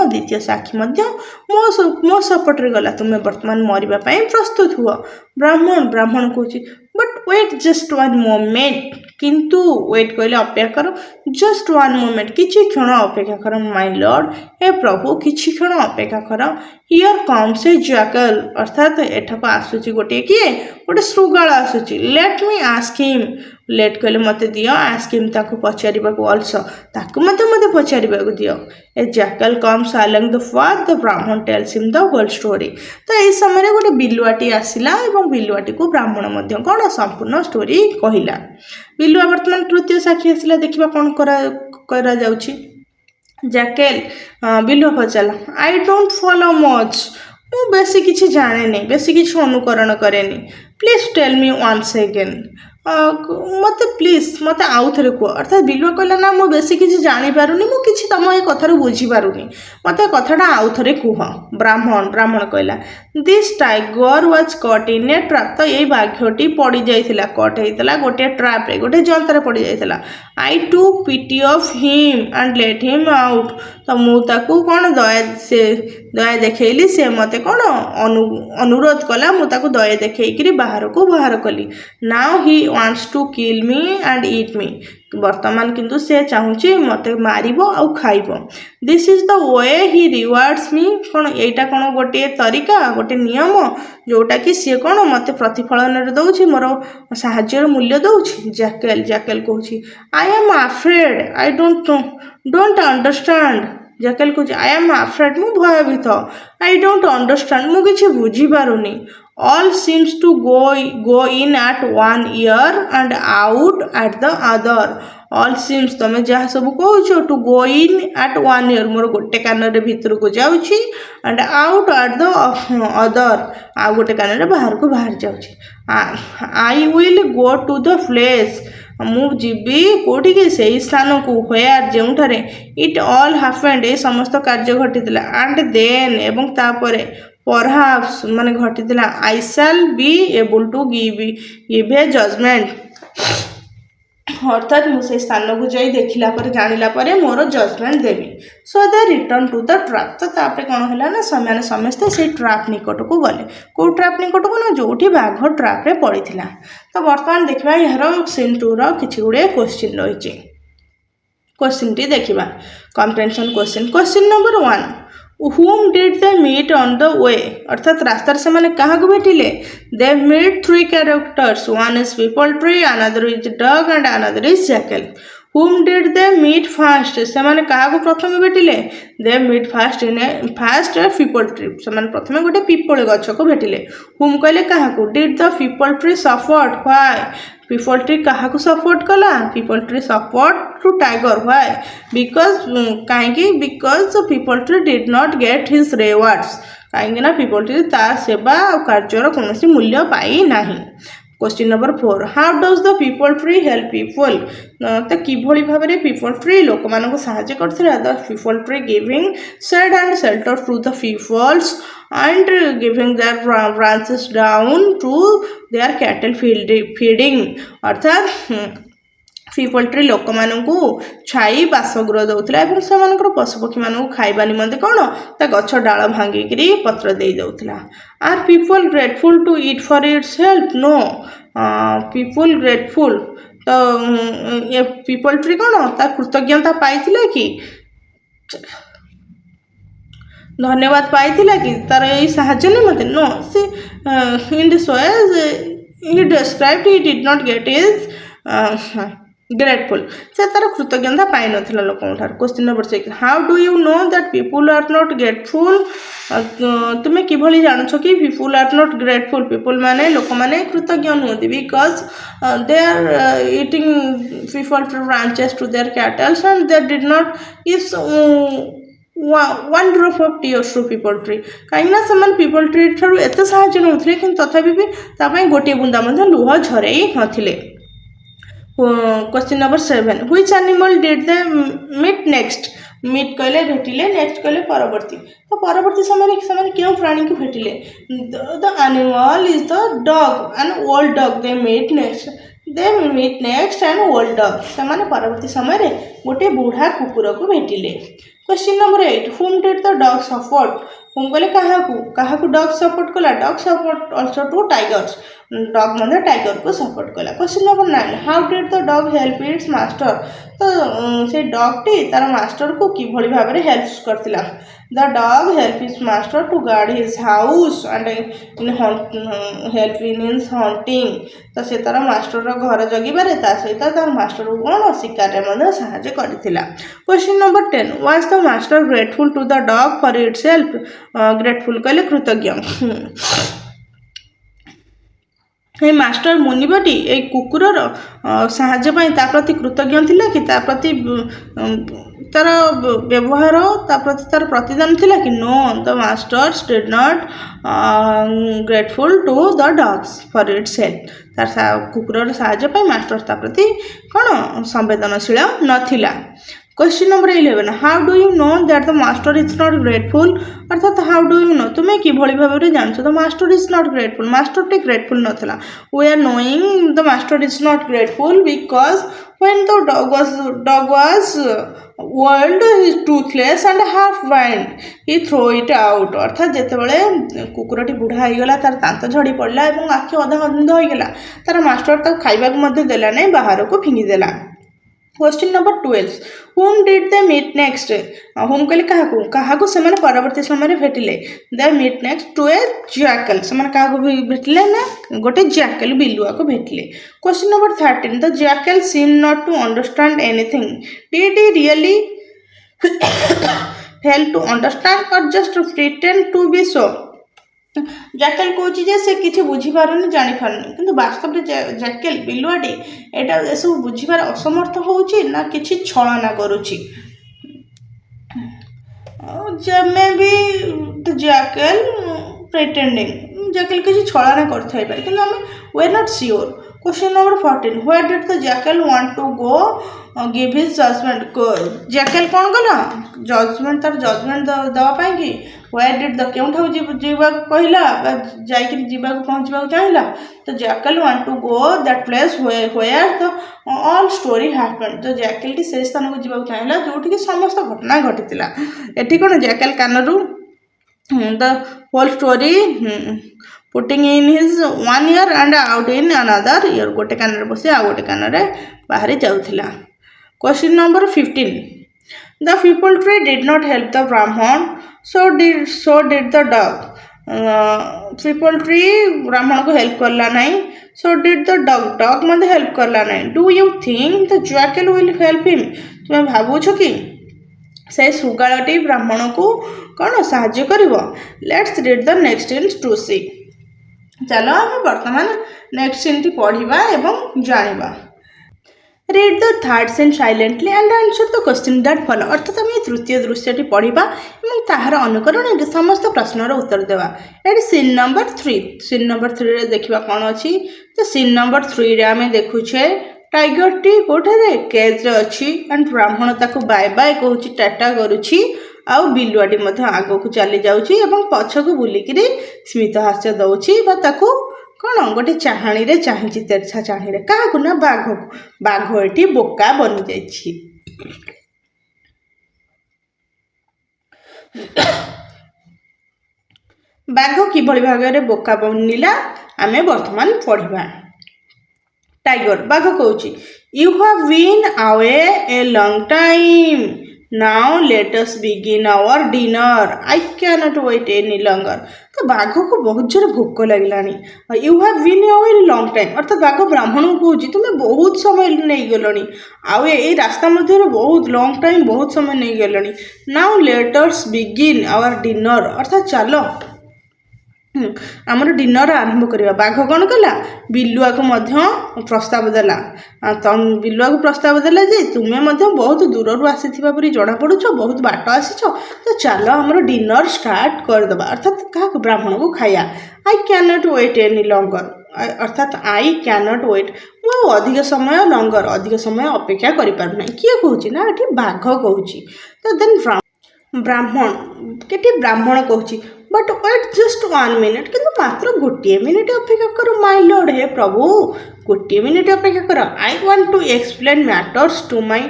द्वितीय साक्षी मो सपटे गला तुम्हें वर्तमान मरवा प्रस्तुत हुआ ब्राह्मण कौच but wait just one moment किंतु वेट कहले अपेक्षा कर जस्ट वन मोमेंट किछि क्षण अपेक्षा कर माय लॉर्ड हे प्रभु किछि क्षण अपेक्षा कर हियर कम्स ए जैकल अर्थात एठक आसुची गोटे किए गोटे श्रृगाल आसुची let me ask him let कहले मते दियो आस्क हिम ताको पचारिबा को आल्सो ताको मते पचारिबा को दियो a jackal comes along the path the Brahmin tells him the whole story तो एई समय गोटे बिलुआटी आसिला एवं बिलुआटी को ब्राह्मण मध्य कोन संपूर्ण स्टोरी कहिला बिलुआ वर्तमान तृतीय साक्षी आसिला देखिबा कोन करा जाउची जैकेल बिलुआ पचाला आई डोंट फॉलो मच मु बेसी किछि जाने नहीं बेसी किछि अनुकरण करेनी please tell me once again मत प्लीज मत आउ थे कह अर्थात बिलुआ कहला ना मु बेसी किछि जानी पारुनी मु किछि तम ए कथार बुझी पारुनी मत कथाटा आउ थे कह ब्राह्मण कहला this tiger was cut in A trap तो ये बाघटी पड़ी जाइथिला कट होइतला गोटे ट्रैप रे गोटे जंतर पड़ी जाइथिला I took pity of him and let him out तो मु ताकू कौन दया देखैली से मते कौन अनुरोध कला मु ताकू दया देखैकरी बाहर को बाहर कली now he wants to kill me and eat me वर्तमान किंतु से चाहूची मते मारिबो आउ खाइबो this is the way he rewards me कौन एटा कौन गोटे तरीका गोटे नियम जोटा कि सी कौन मते प्रतिफलन दउछि मोर साहाଯ୍यर मूल्य दउछि जैकेल कहूछि I am afraid I don't understand jackal कहूछि आई एम अफ्रेड मु भयभीत आई डोंट अंडरस्टैंड मु किछि बुझी पारुनी all seems to go in at one ear and out at the other all seems तमे जहाँ सब कहूछ to go in at one ear मोर गोटे कान रे भीतर को जाउछि and out at the other आ गोटे कान रे बाहर को बाहर जाउछि I will go to the place मु जीवी कोठी के सही स्थान को व्हेयर जेउठारे इट ऑल हैपेंड ए समस्त कार्य घटितला एंड देन एवं तापरे परहाप्स माने घटितला I shall be able to give a judgement अर्थात मुझे स्थान को जाई देखिला पर जानिला पर मोर जजमेंट देवी so they return to the trap तो तापर कौन है ना मैंने समस्ते से ट्रैप निकट को गले कौ ट्रैप निकट को ना जो बाघ ट्रैप रे पड़ी तो बर्तमान देखा यार सीन 2 किछि गुड़े क्वेश्चन रही क्वेश्चन टी देखा comprehension question number 1 whom did they meet on the way अर्थात रास्ता से मैंने कहाँ को भेटिले they meet 3 characters one is people tree another is dog and another is jackal whom did they meet first से मैंने कहाँ को प्रथम भेटिले they meet first in a people tree से मैंने प्रथम गोटे पिपल गछ को भेटिले whom कहले कहाँ को did the people tree suffered why people tree कहाँ को सपोर्ट कला people tree support to tiger why because because the people tree did not get his rewards कहीं ना people tree तार सेवा और कार्यर कौन सी मूल्य पाई नहीं question number 4 how does the peepal tree help people तो किभली भाव में पीपल ट्री लोक मान को साहाय्य करथिला the peepal tree giving shade and shelter to the peoples and giving their branches down to their cattle feeding अर्थात पीपल ट्री लोक मानू छाई बासगृह दौला और से पशुपक्षी मानू खाइबा निमंते कौन ता गछ डाल भांगिकी पत्र दे दौला are people grateful to it for its help no people grateful तो ये पीपल ट्री कौन ता कृतज्ञता पाई कि धन्यवाद पाई कि तार यही साहाଯ୍य निमंते no see in this way he described he did not get is grateful से तार कृतज्ञता पाई नथिला लोकन ठार question number 6 how do you know that people are not grateful तुम्हें किभली जानछ कि people are not grateful people माने लोक माने कृतज्ञ नुहति because they are eating people branches to their cattles and they did not is one drop of tears to people tree कहीं से people tree ठार एत साहाय्य नौले कि तथापि भी गोटे बुंदा लुह झरे नथिले question number 7 which animal did they meet next meet कहले भेटिले नेक्स्ट कहले परवर्ती तो परवर्ती समय से क्यों प्राणी को भेटिले the animal is the dog and old dog they meet next and old dog से परवर्ती समय गोटे बुढ़ा कुकुर को भेटिले question number 8 whom did the dog support whom कहले कहा डॉग सपोर्ट कला dog support also to tigers dog मतलब टाइगर को सपोर्ट कला question number 9 how did the dog help its master तो से डॉग टी तार मास्टर को किभली भाव में हेल्प करथिला the dog help his master to guard his house and in help in his hunting तो से तार मास्टर घर जगिबारे ता सहित तार मास्टर को कौन शिकार में साहाय्य करथिला question number 10 was the master grateful to the dog for its help grateful कहले कृतज्ञ ये मास्टर मुनिबटी ये कुकुरर साहाय्य प्रति कृतज्ञ थिला कि ता प्रति तार व्यवहार ता प्रति तार प्रतिदान थिला कि no the masters did not grateful to the dogs for its help तार कुकुरर साहाय्य मास्टर ता प्रति कौन संवेदनशील नथिला question number 11 how do you know that the master is not grateful अर्थात हाउ डू यू नो तुम्हें किभली भाव में जानछ the master is not grateful master टे ग्रेटफुल नथला we are knowing the master is not grateful because when the dog was old he is toothless and half blind he throw it out अर्थात जेतेबेले कुकुरटी बुढ़ा हो गला तार दांत झड़ी पड़ला और आखि अधा अंध हो गला तार मास्टर तक खाइबा को मध्य देला नहीं बाहर को फिंगी देला question number 12 whom did they meet next whom कहले कहा को से परवर्ती समय भेटिले they meet next to a jackal से कहा को भेटिले ना गोटे jackal बिलुआ को भेटिले question number 13 the jackal seemed not to understand anything did he really fail to understand or just pretend to be so Jekyll कौन से किसी बुझीपारनी जानीपारनी कि वास्तव में जैकेल बिलुआटी यहाँ ये सब बुझीबार असमर्थ होउछि ना किसी छलना करुछि may be jackal pretending jackal किसी छलना करथाइ पारे कि आम we are not sure question number 14 where did the jackal want to go give his judgement jackal कौन कला जजमेंट तार जजमेंट दवापाई कि व्हेयर डिड द केउठा जीवा कहला जाइक जीवा पहुँचवा चाहिला तो jackal want to go that place where the all story happened तो जैकल टी से स्थान को जीवा चाहिला जोठी कि समस्त घटना घटितिला एठी कोन jackal कानरू the whole story putting in his one ear and out in another ear गोटे कान रे बसी आ गोटे कान रे बाहरी जाउथिला। Question number 15 the people tree did not help the Brahman so did the dog people tree ब्राह्मण को हेल्प करला नहीं so did the dog मते हेल्प करला नहीं। do you think the jackal will help him तुम भाबु छ कि से सुगाळटी ब्राह्मण को कौन साहाଯ୍य करिवो। Let's read the next in to see चलो आम वर्तमान नेक्स्ट सीन टी पढ़िबा एवं जानिबा। Read the third scene silently and answer the question that follow अर्थात आम तृतीय दृश्यटी पढ़िबा एवं ताहार अनुकरण समस्त प्रश्नर उत्तर देवा। At scene number 3 scene number 3 रे देखिबा कोन अछि तो सीन नंबर 3 रे आमे देखुछे टाइगर टी कोठे केज रे अछि एंड ब्राह्मण ताकू बाय बाय कहूची टाटा करूची आउ बिलुआटी मध्य आगो को चली जाउची एवं पछ को बुलिकिरी स्मित हास्य दउची बा ताकू कोन गोटे चाहाणी रे चाहिची तेरछा चाहाणी रे काकू ना बाघ एटी बोका बनि जाइछि। बाघ किभଳି भागरे बोका बनिला आमे वर्तमान पढ़िबा। टाइगर बाघ कहूची you have been away a long time now let us begin our dinner I cannot wait any longer तो बाघ को बहुत जोर भोक लगिलानी you have been away a long time अर्थात बाघ ब्राह्मण को कहूची तुम्हें बहुत समय नहीं गलनी आउ ए रास्ता मध्य बहुत लॉन्ग टाइम बहुत समय नहीं गलनी now let us begin our dinner अर्थात चलो आमर डिनर आरंभ करवा। बाघ कौन कला बिलुआ को मध्य प्रस्ताव देला बिलुआ को प्रस्ताव देला जे तुम्हें मध्य बहुत दूर आसी परी जना पड़ुछ बहुत बाट आसीच तो चलो आमर डिनर स्टार्ट करदे अर्थात क्या ब्राह्मण को खाया। I can not wait any longer अर्थात आई कैन नॉट वेट मु अधिक समय लॉन्गर अधिक समय अपेक्षा करि पारु नै किए कहूची ना एठी बाघ कहूची तो देन ब्राह्मण केटी ब्राह्मण कहूची बट वेट जस्ट 1 मिनिट किंतु मात्र गोटे मिनिट अपेक्षा करो माय लॉर्ड हे प्रभु गोटे मिनिट अपेक्षा करो I want to explain matters to my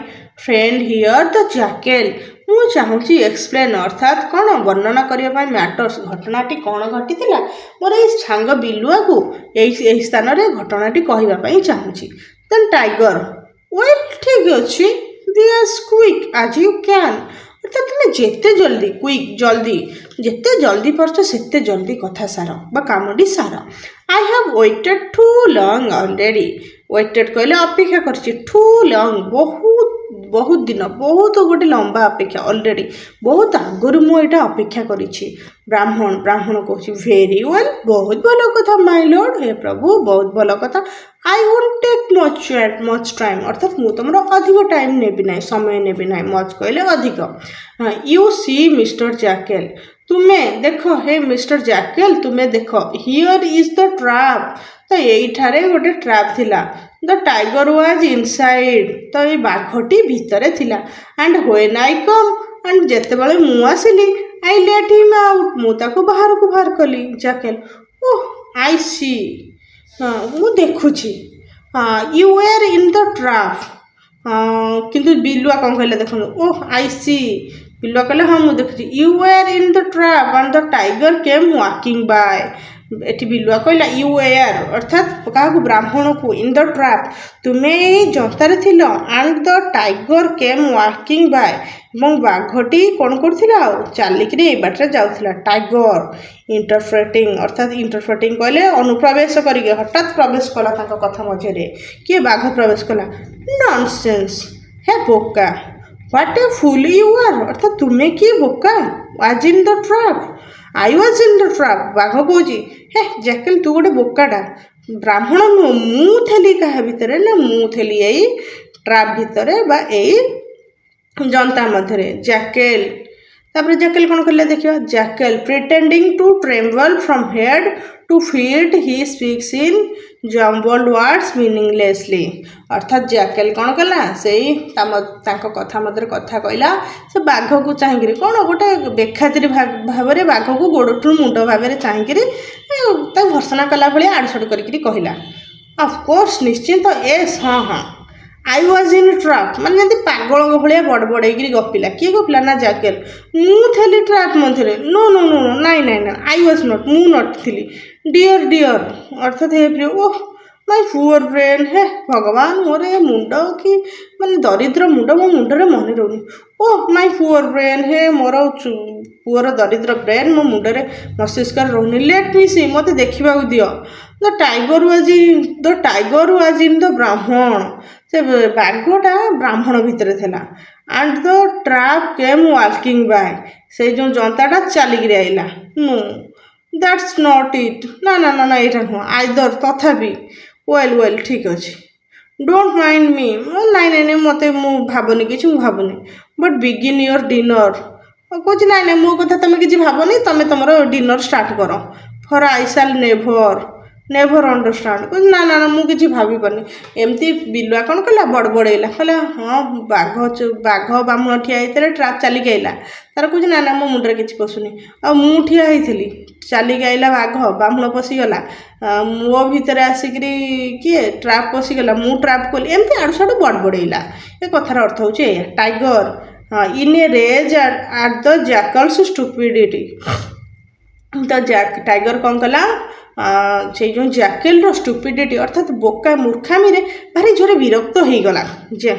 friend here the jackal मु चाहूची एक्सप्लेन अर्थात कौन वर्णना करने मैटर्स घटनाटी कौन घटी मोर ये सांग बिलुआ को यही स्थान में घटनाटी कहवाई चाहूँगी। देन टाइगर वेल ठीक अच्छे be as quick as you can अर्थात तुम्हें जिते जल्दी क्विक जल्दी जिते जल्दी पार्छ सेते जल्दी कथा सार बा कामटी सार। I have waited too long already waited कहले अपेक्षा करछि टू लॉन्ग बहुत बहुत दिन बहुत गोटे लंबा अपेक्षा ऑलरेडी बहुत आगुरी मुझे अपेक्षा करिछि। ब्राह्मण कहछि वेरी वेल बहुत भल कथा माय लॉर्ड हे प्रभु बहुत भल कथा। I won't take much time अर्थात मु तुम अधिक टाइम नेबी ना समय नेबी ना मच कहले अधिक। यू सी मिस्टर जैकेल तुम्हें देख हे मिस्टर जैकेल तुम्हें देख हियर इज द ट्रैप तो यही गोटे ट्रैप थिला द टाइगर वाज इनसाइड तो ये बाघटी भितरे थिला and when I come and जेतेबेले मु आसिली आई लेट हिम आउट मु ताको बाहर को बाहर कली। जैकेल ओह आई सी मु देखुची you were in the trap किंतु बिलुआ कौन कहले देखो ओह आई सी बिलुआ कहले हाँ मुझे देखुची you were in the trap and the tiger came walking by एटी बिलुआ कहला यू वेयर अर्थात क्या ब्राह्मण को इन द ट्रैप तुम्हें जंतार थिल and the tiger came walking by एवं बाघटी कौन कर चलिकी बाटे जाऊला। टाइगर इंटरप्रेटिंग अर्थात इंटरप्रेटिंग कहले अनुप्रवेश करके हठात प्रवेश कला कथा मझे किए बाघ प्रवेश कला नॉनसेंस हे बोका what a fool you are अर्थात तुम्हें किए बोका was in the trap I was in the trap बाघ कौची हे जैकेल तू गोटे बोकाटा ब्राह्मण नुह मु थेली क्या भितर ना मु थेली यही ट्रैप भितर बा यही जनता मध्य जैकेल तापर जैकेल कौन कले देखिए jackal pretending to tremble from head to feet he speaks in jumbled words meaninglessly अर्थात जैकेल कौन कला से कथा मध्य कथा कहला से बाघ को चाहिए कौन गोटे बेखातिर भाव में बाघ को गोड़ठू मुंड भाव में चाहिए भर्सना कला भाई आड़सड़ करके कहला ऑफकोर्स निश्चिंत एस हाँ हाँ आई वाज इन ट्रैप माने जब पागल भाया बड़ बड़े गपिला किए गपिला ना जैकेल मुझे ट्रैप मध्य नो नो नो नो नाई नाई ना आई वाज नॉट मु नॉट थी डियर डियर अर्थात हे प्रिय ओह माय पुअर ब्रेन हे भगवान मोर मुंड कि माने दरिद्र मुंड मो मुंडरे मन रोनी ओह माय पुअर ब्रेन हे मोर पुअर दरिद्र ब्रेन मो मुंडरे मस्तिष्क रोनी लेट मी सी मत देखा दियो the tiger was in the Brahman से बाघटा ब्राह्मण भितर थिला and the trap came walking by से जो जनताटा चलिक आइला नो दैट्स नॉट इट ना ना ना ना यहाँ नुह आइदर तथापि वेल वेल ठीक अच्छे डोंट माइंड मी नाई नाई मत भावनी कि भावनी बट बिगिन योर डिनर कौच नाई नाई मो कथा तुम कि भावनी तुम तुम डिनर स्टार्ट कर फॉर आई शैल नेभर अंडरस्टांड ना ना ना मुझे भाभी पानी एमती बिलुआ कौन कहला बड़बड़ेला कहला हाँ बाघ बामुण ठिया होते ट्राप चलिक आइला तार कह ना ना मो मुंडे किसी पशुनी आ मु ठिया होती चलिक आइला बाघ बामुण पशिगला मो भितर आसिक किए ट्राप पशिगला मु ट्राप कली एमती आड़ू साड़ू बड़बड़ेला ये कथार अर्थ हूँ tiger in a rage at the jackal's stupidity तो टाइगर कौन कला से जो जैकेल स्टुपिडिटी अर्थात बोका मूर्खामी रे भारी जोरे विरक्त हो गला जे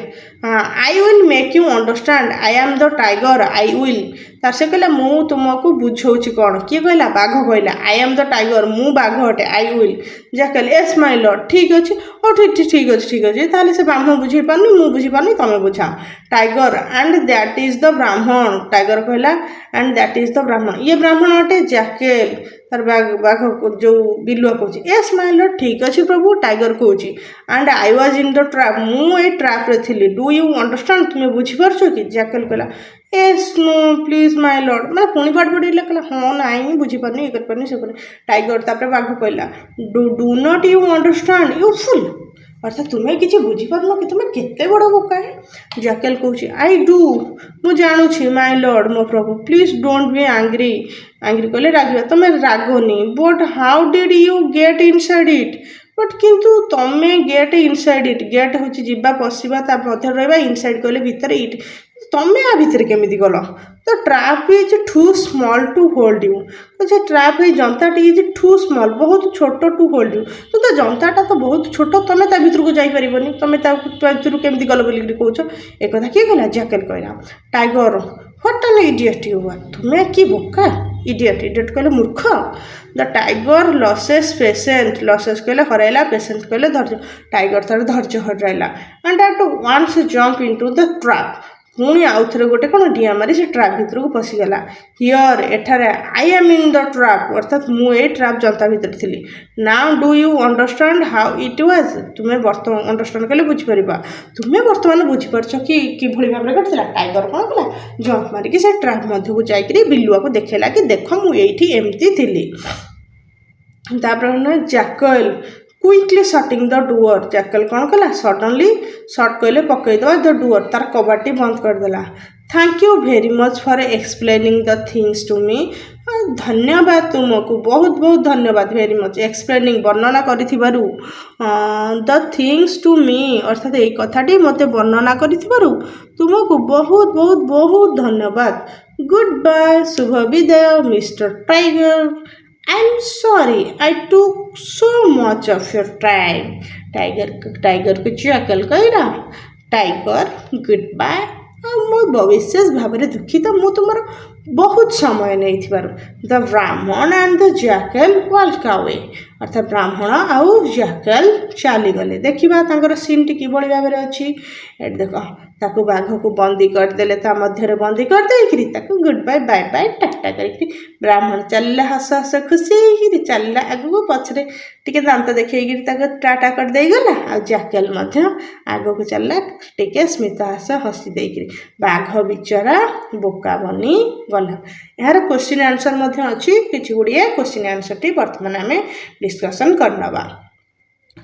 I will make you understand I am the tiger I will तार से कहला मु तुमको बुझाऊँगी कौन किए कहला बाघ कहला आई एम द टाइगर मु बाघ अटे I will jackal yes my lord ठीक अच्छे और ठीक अच्छे ताले से ब्राह्मण बुझे पारनी मु बुझी पारनी तुम बुझाओ tiger and that is the Brahmin tiger कहला and that is the Brahmin ये ब्राह्मण अटे जैकेल तार बाघ जो बिलुआ कौच एस माय लॉर्ड ठीक अच्छे प्रभु टाइगर कौच and I was in the trap मु ट्रैप रे थी डू यू अंडरस्टैंड तुम्हें बुझीपारछ कि जैकेल कहला yes no please my lord मैं पुणी पाठ पढ़ेला कहला हाँ नाई बुझीपारनी ये करपारनी से टाइगर तापर बाघ कहला do not you understand you full अर्थात तुम्हें किसी बुझीपारन कि तुम्हें केते बड़ बोका है जैकेल कौच आई डू मु जानूची माय लॉर्ड मो प्रभु प्लीज डोंट बी एंग्री कहले रागिबा तुम्हें रागनी but how did you get inside it but किंतु तमे गेट इनसाइड इट गेट हूँ जीवा पशिवा ता मध्य रहा इनसाइड कहले भितर इट तमें आ भितर केमी गल तो trap is too small to hold you तो से ट्रैप है जनताटी इज टू स्मॉल बहुत छोट टू होल्ड यू तो जनताटा तो बहुत छोट तुम ता भर को जापर तुम भर केमी गल बोल कौच एक किए कहला जैकेल कहला tiger what an idiot you are तुम्हें कि बोका इडियट कहले मूर्ख the tiger loses patient loses कहले हरैला पेसेंट कहले धैर्य टाइगर तार धैर्य हरैला and at once jump into the trap पुणी आउ थे गोटे कौन डिया मारी से ट्रैप भितर को पशिगला हियर एठारे I am in the trap अर्थात मुझे ट्रैप जनता भितर थी now do you understand how it was तुम्हें बर्तमान अंडरस्टैंड कले बुझीपर तुम्हें बर्तमान बुझीपारछ कि भाई भाव में घटला टाइगर कौन कला जंप मारिकी से ट्रैप मध्य को जाकि बिलुआ को देखेला कि देख मुझे एमती थी Jekyll quickly shutting the door Jekyll कौन कला सडनली शट कहले पकईदे द डोर तार कबाटी बंद करदेला thank you very much for explaining the things to me धन्यवाद तुमको बहुत बहुत धन्यवाद वेरी मच एक्सप्लेनिंग वर्णना करिथिबारु द थिंग्स टू मी अर्थात ये कथाटी मते वर्णना करिथिबारु तुमको बहुत बहुत बहुत धन्यवाद गुड बाय शुभ विदाय Mr tiger I'm sorry I took so much of your time tiger को जैकेल कहला टाइगर गुड बाय मो विशेष भाव में दुखित मु तुम बहुत समय नहीं द ब्राह्मण and the Jekyll walk away अर्थात ब्राह्मण आउ जैकेल चलीगले देखा सीन टी कि भाव में अच्छी देख ताकू बाघ को बंदी करदेले ता मध्य बंदी करदे गुड बाय बाय बाय टाटा कर ब्राह्मण चलला हस हस खुशी चलला आगू पछरे टिके दांत देखिए टाटा कर दे गला आ जैकेल आग को चलला टिके स्मित हास हसी देकरी बाघ बिचरा बोका बनी गला। यार क्वेश्चन आंसर अच्छी किसी गुड़िए क्वेश्चन आंसर टी बर्तमान आम डिस्कसन करनवा।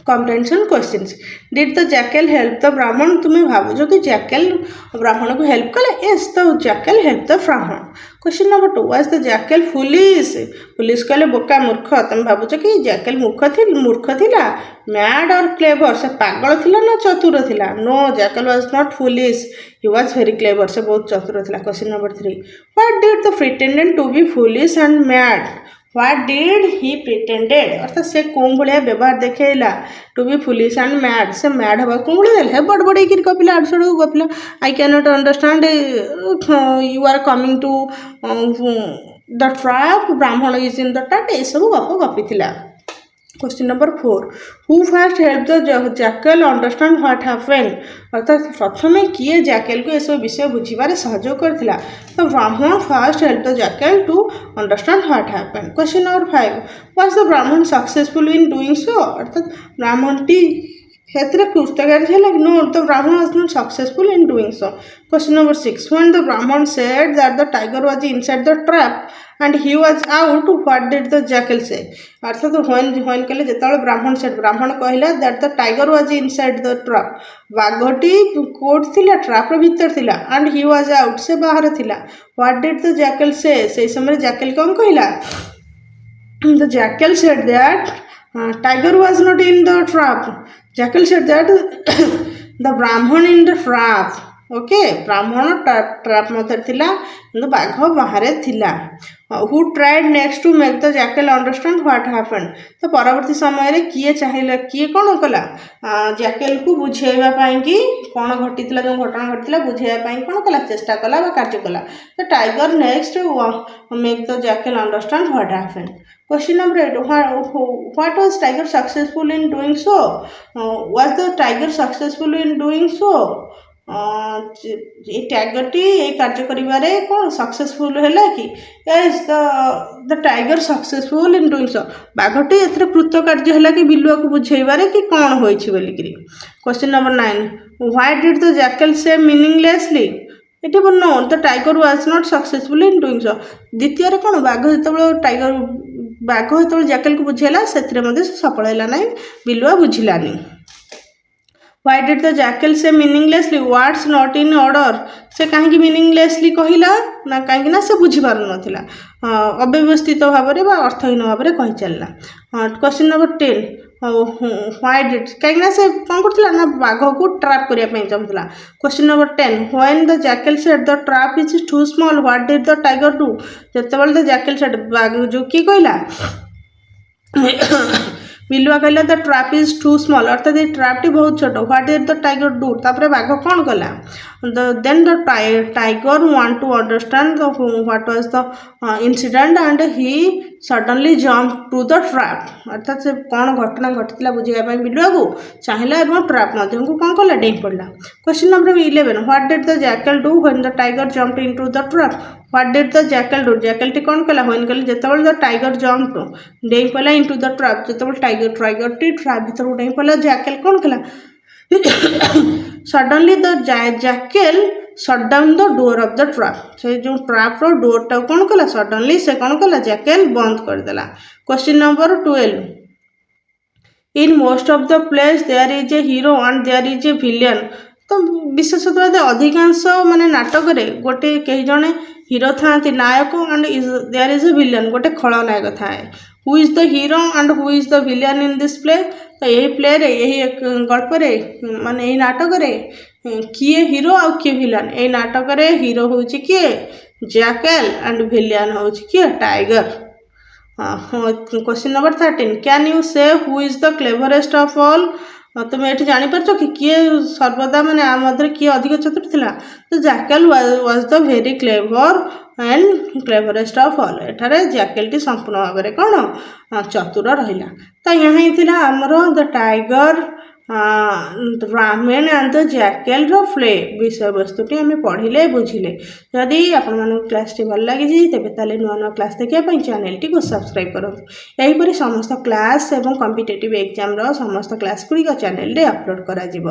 Comprehension questions did the jackal help the Brahmin तुम्हें भावुच कि जैकेल ब्राह्मण को हेल्प कले yes the jackal help the Brahmin. Question number 2 was the jackal foolish foolish कले बोका मूर्ख तुम भावुच कि जैकेल मूर्ख थिला मैड और क्लेवर से पागल थिला ना चतुर थिला no jackal was not foolish he was very clever से बहुत चतुर थिला। Question number 3 what did the pretended to be foolish and mad what did he pretended अर्थात से कौन भाया व्यवहार देखला to be foolish and mad से मैड हवा कौन भाया बड़ बड़े गपिला आड़ सड़ू गपिला I can not understand you are coming to the trap Brahmin is in the TET ये सब गप गपी। Question number 4 who first help the jackal understand what happened अर्थात प्रथम किए जैकेल को यह विषय बुझे सहयोग करथिला तो Brahmin first help the jackal to understand what happened. Question number 5 was the Brahmin successful in doing so अर्थात ब्राह्मण टी कृतकार्य है no the Brahmin was not successful in doing so. Question number 6 when the Brahmin said that the tiger was inside the trap and he was out what did the jackal say अर्थात when कले जेताले ब्राह्मण said ब्राह्मण कहला that the tiger was inside the trap बाघटी कोट थिला trap रो भीतर थिला and he was out से बाहर थिला what did the jackal say से समय jackal कौन कहला the jackal said that tiger was not in the trap jackal said that the brahman in the trap okay Brahmin trap मध्य थिला किंतु बाघ बाहर थिला। Who tried next to make the jackal understand what happened तो परवर्ती समय रे किए चाहिए किए कौन कला जैकेल को बुझेवा पाई कि कौन घटी जो घटना घटी बुझेवा कौन कला चेष्टा कला कार्य कला the tiger next make the jackal understand what happened. Question number 8 what was tiger successful in doing so was the tiger successful in doing so ये टाइगरटी ये कार्य करिबारे कौन सक्सेसफुल है कि yes the tiger successful in doing so बाघटी एथरे कृतकार्य है कि बिलुआ को बुझेबारे कि कौन होइछि बोलिकरी। Question number 9 why did the jackal say meaninglessly it no the tiger was not successful in doing सो द्वितीय रे कौन बाघ जेतबे टाइगर बाघ जेतबे जैकेल को बुझेला सेथरे मध्ये सफल हैला नै Bilua बुझिलानी। Why did the jackal say meaninglessly words not in order से कहीं मीनिंगलेसली कहला ना कहीं ना से बुझी पार नथिला अव्यवस्थित भाव में अर्थहीन भाव में कही चलला। क्वेश्चन नंबर 10 व्हाई डिड कहीं ना से कौन करथिला ना बाघ को ट्रैप करिया पई चाहुतला। Question number 10 when the jackal said the trap is too small what did the tiger do जतबेले द जैकल सेड बाघ जो की कहला बिलुआ कहला the trap is too small अर्थात ये ट्रैप टी बहुत छोट what did the tiger do तापर बाघ कौन कला then the tiger want to understand the what was the incident and he suddenly jump to the trap अर्थात से कौन घटना घटिला बुझाई बिलुआ को चाहिए और ट्रैप मध्य को कौन कला डेई पड़ा। Question number 11 what did the jackal do when the tiger jumped into the trap what did the jackal do jackal T कौन कला व्हेन कले जेतेबेले द टाइगर जंप डेई पड़ा इनटू द ट्रैप जेतेबेले टाइगर टी ट्रैप भीतर डेई पड़ा जैकल कौन कला suddenly the jackal shut down the door of the trap से जो ट्रैप रो डोर टा कौन कला सडनली से कौन कला जैकल बंद कर देला। Question number 12 in most of the place there is a hero and there is a villain तो विशेषतः अधिकांश माने नाटक रे गोटे कई जने हीरो था नायक and there is a villain गोटे खलनायक थाए who is the hero and who is the villain in this play तो यही प्ले रे यही गल्प रे माने यही नाटक रे किए हीरो आ किए विलेन ए नाटक रे हीरो होची किए जैकल एंड विलेन होची किए tiger. Question number 13 can you say who is the cleverest of all तुम ये जापर कि किए सर्वदा मैंने आ मध्य किए अधिक चतुर थिला तो jackal was the very clever and cleverest of all एठारे जैकल टी संपूर्ण भाव में कौन चतुर रहिला तो यहाँ थी आमर द टाइगर ରାମେନ୍ ଆଣ୍ଡ ଦ ଜ୍ୟାକେଲର ପ୍ଲେ ବିଷୟବସ୍ତୁଟି ଆମେ ପଢ଼ିଲେ ବୁଝିଲେ। ଯଦି ଆପଣମାନଙ୍କୁ କ୍ଲାସ୍ଟି ଭଲ ଲାଗିଛି ତେବେ ତାହେଲେ ନୂଆ ନୂଆ କ୍ଲାସ୍ ଦେଖିବା ପାଇଁ ଚ୍ୟାନେଲଟିକୁ ସବସ୍କ୍ରାଇବ୍ କରନ୍ତୁ। ଏହିପରି ସମସ୍ତ କ୍ଲାସ୍ ଏବଂ କମ୍ପିଟେଟିଭ୍ ଏକ୍ଜାମ୍ର ସମସ୍ତ କ୍ଲାସ୍ ଗୁଡ଼ିକ ଚ୍ୟାନେଲରେ ଅପଲୋଡ଼ କରାଯିବ।